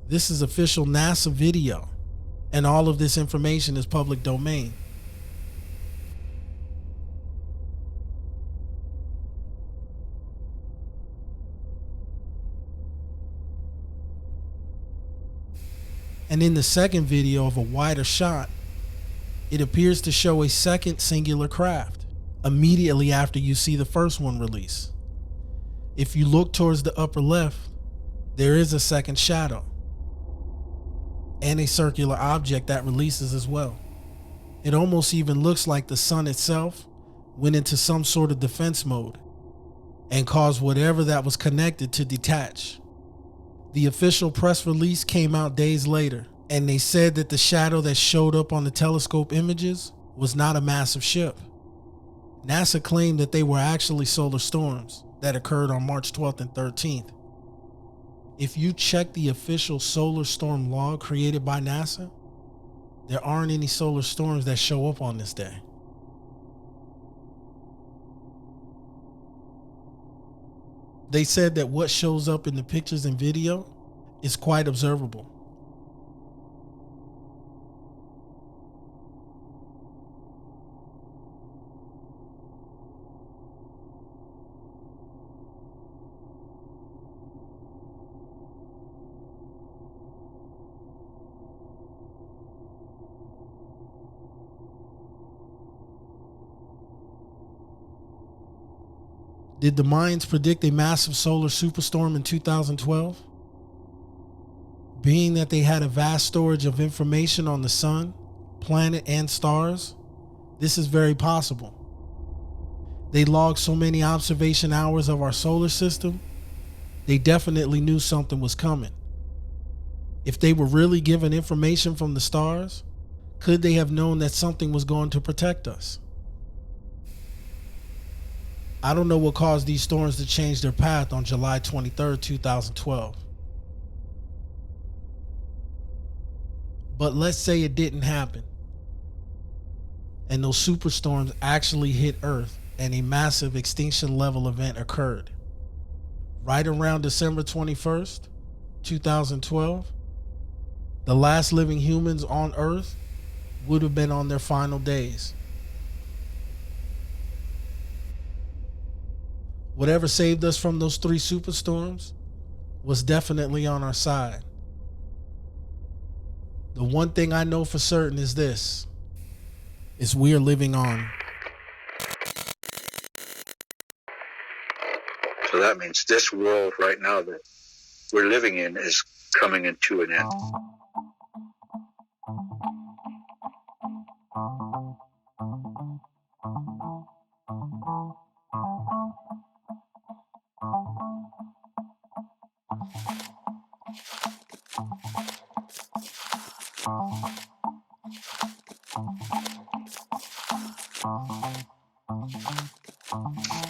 this is official NASA video, and all of this information is public domain. And in the second video of a wider shot, it appears to show a second singular craft immediately after you see the first one release. If you look towards the upper left, there is a second shadow and a circular object that releases as well. It almost even looks like the sun itself went into some sort of defense mode and caused whatever that was connected to detach. The official press release came out days later, and they said that the shadow that showed up on the telescope images was not a massive ship. NASA claimed that they were actually solar storms that occurred on March 12th and 13th. If you check the official solar storm log created by NASA, there aren't any solar storms that show up on this day. They said that what shows up in the pictures and video is quite observable. Did the Mayans predict a massive solar superstorm in 2012? Being that they had a vast storage of information on the sun, planet, and stars, this is very possible. They logged so many observation hours of our solar system, they definitely knew something was coming. If they were really given information from the stars, could they have known that something was going to protect us? I don't know what caused these storms to change their path on July 23rd, 2012. But let's say it didn't happen, and those superstorms actually hit Earth and a massive extinction level event occurred. Right around December 21st, 2012, the last living humans on Earth would have been on their final days. Whatever saved us from those 3 superstorms was definitely on our side. The one thing I know for certain is this, is we are living on. So that means this world right now that we're living in is coming into an end.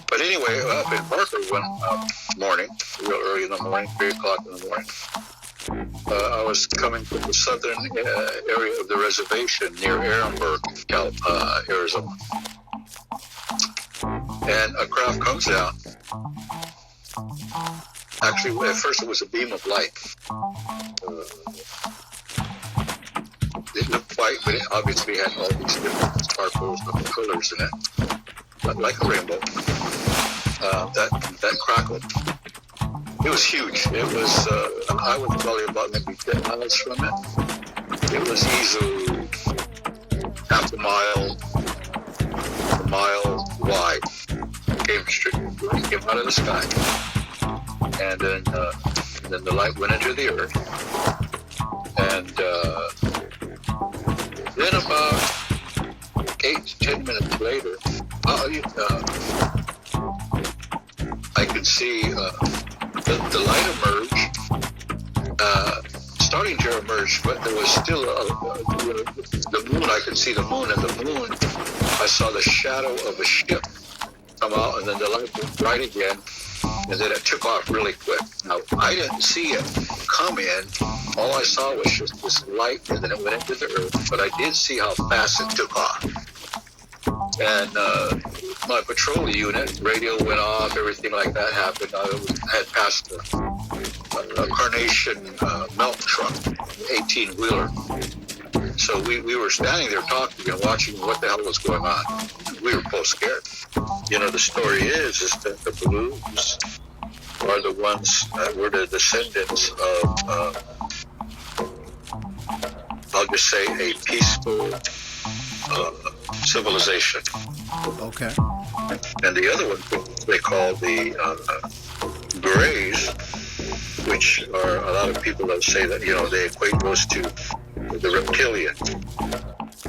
But anyway, up in Parker one morning, real early in the morning, 3 o'clock in the morning, I was coming from the southern area of the reservation near Ehrenberg, Arizona. And a craft comes down. Actually, at first it was a beam of light. It looked white, but it obviously had all these different sparkles of colors in it, like a rainbow. That crackled. It was huge. It was, I was probably about maybe 10 miles from it. It was easily half a mile wide. Came out of the sky, and then the light went into the earth, and then about 8 to 10 minutes later, I could see the light emerge, starting to emerge, but there was still the moon. I could see the moon, and the moon, I saw the shadow of a ship come out, and then the light went bright again, and then it took off really quick. Now, I didn't see it come in. All I saw was just this light, and then it went into the earth, but I did see how fast it took off. And my patrol unit, radio went off, everything like that happened. I had passed a Carnation milk truck, 18-wheeler. So we were standing there talking and watching what the hell was going on. We were both scared. You know, the story is that the Blues are the ones that were the descendants of, I'll just say, a peaceful civilization. Okay. And the other one they call the Greys, which are a lot of people that say that, you know, they equate those to the reptilian.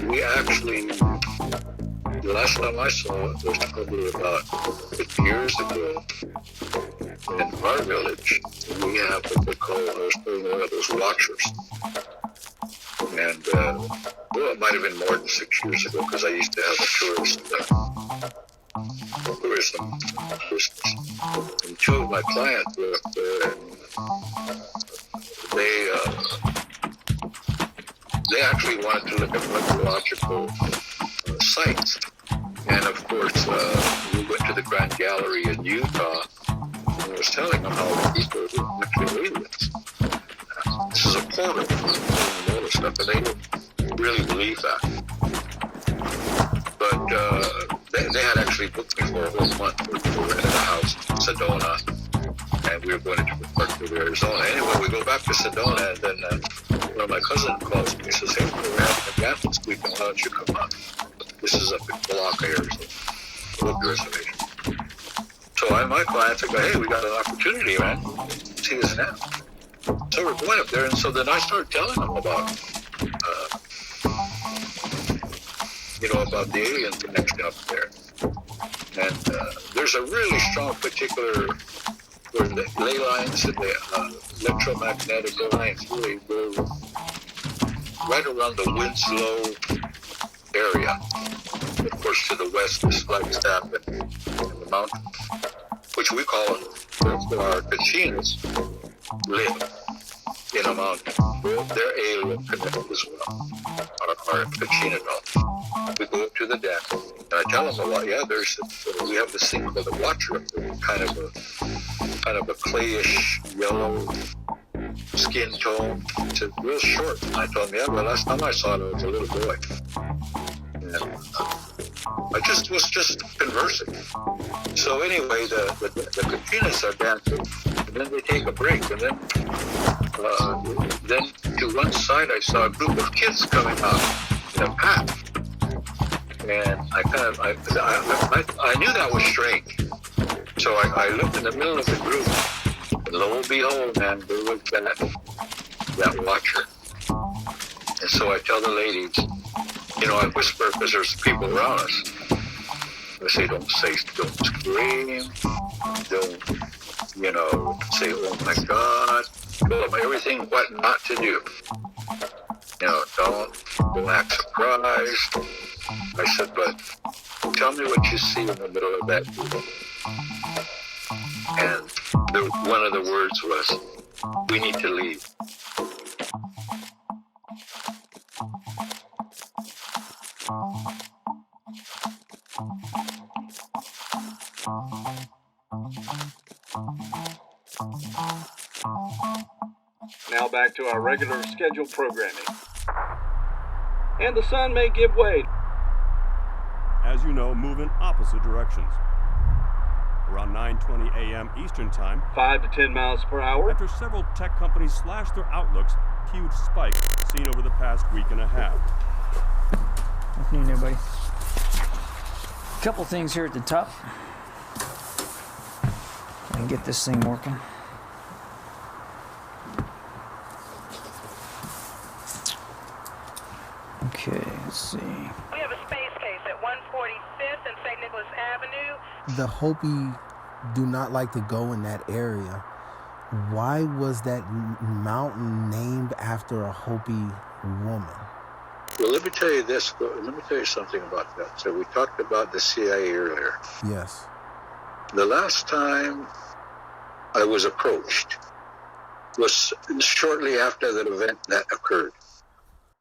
We actually, the last time I saw it was probably about 50 years ago in our village. We have what they call one of those watchers. And, well, it might have been more than 6 years ago because I used to have a tourism business. And two of my clients were up there, and they actually wanted to look at meteorological sites. And of course, we went to the Grand Gallery in Utah, and I was telling them how the people were actually aliens. This is a portal, and all this stuff, and they didn't really believe that. But they had actually booked me for a whole month. We rented a house in Sedona, and we were going to Parkville, Arizona. Anyway, we go back to Sedona, and then one of my cousins calls me and says, "Hey, we're having a dance this weekend. Why don't you come on?" This is up in Palaka, Arizona, Palaka Reservation. So I and my clients, I go, "Hey, we got an opportunity, man. See this now." So we're going up there, and so then I started telling them about, about the alien connection up there. And there's a really strong particular, where the ley lines and the electromagnetic lines really go right around the Winslow area. Of course, to the west is Flagstaff and the mountain, which we call, our Kachinas live in a mountain. They're alien connected as well, our Kachina dolls. We go up to the deck, and I tell them a lot. Yeah, we have this thing called the Watcher, kind of a clayish yellow skin tone. It's real short. And I told them, yeah, the last time I saw it, I was a little boy. And I was just conversing. So anyway, the Kachinas are dancing, and then they take a break, and then to one side I saw a group of kids coming out in a pack. And I knew that was strange. So I looked in the middle of the group, and lo and behold, man, there was that watcher. And so I tell the ladies, I whisper because there's people around us. I say, don't scream, don't, say, oh my God. Tell them everything what not to do. Don't act surprised. I said, but tell me what you see in the middle of that group. And one of the words was, we need to leave. Now back to our regular scheduled programming. And the sun may give way. As you know, move in opposite directions. Around 9:20 a.m. Eastern Time, 5 to 10 miles per hour. After several tech companies slashed their outlooks, huge spike seen over the past week and a half. Afternoon, everybody. Couple things here at the top. I can get this thing working. Okay, let's see. We have a space case at 145th and St. Nicholas Avenue. The Hopi do not like to go in that area. Why was that mountain named after a Hopi woman? Well, let me tell you this. Let me tell you something about that. So we talked about the CIA earlier. Yes. The last time I was approached was shortly after that event that occurred.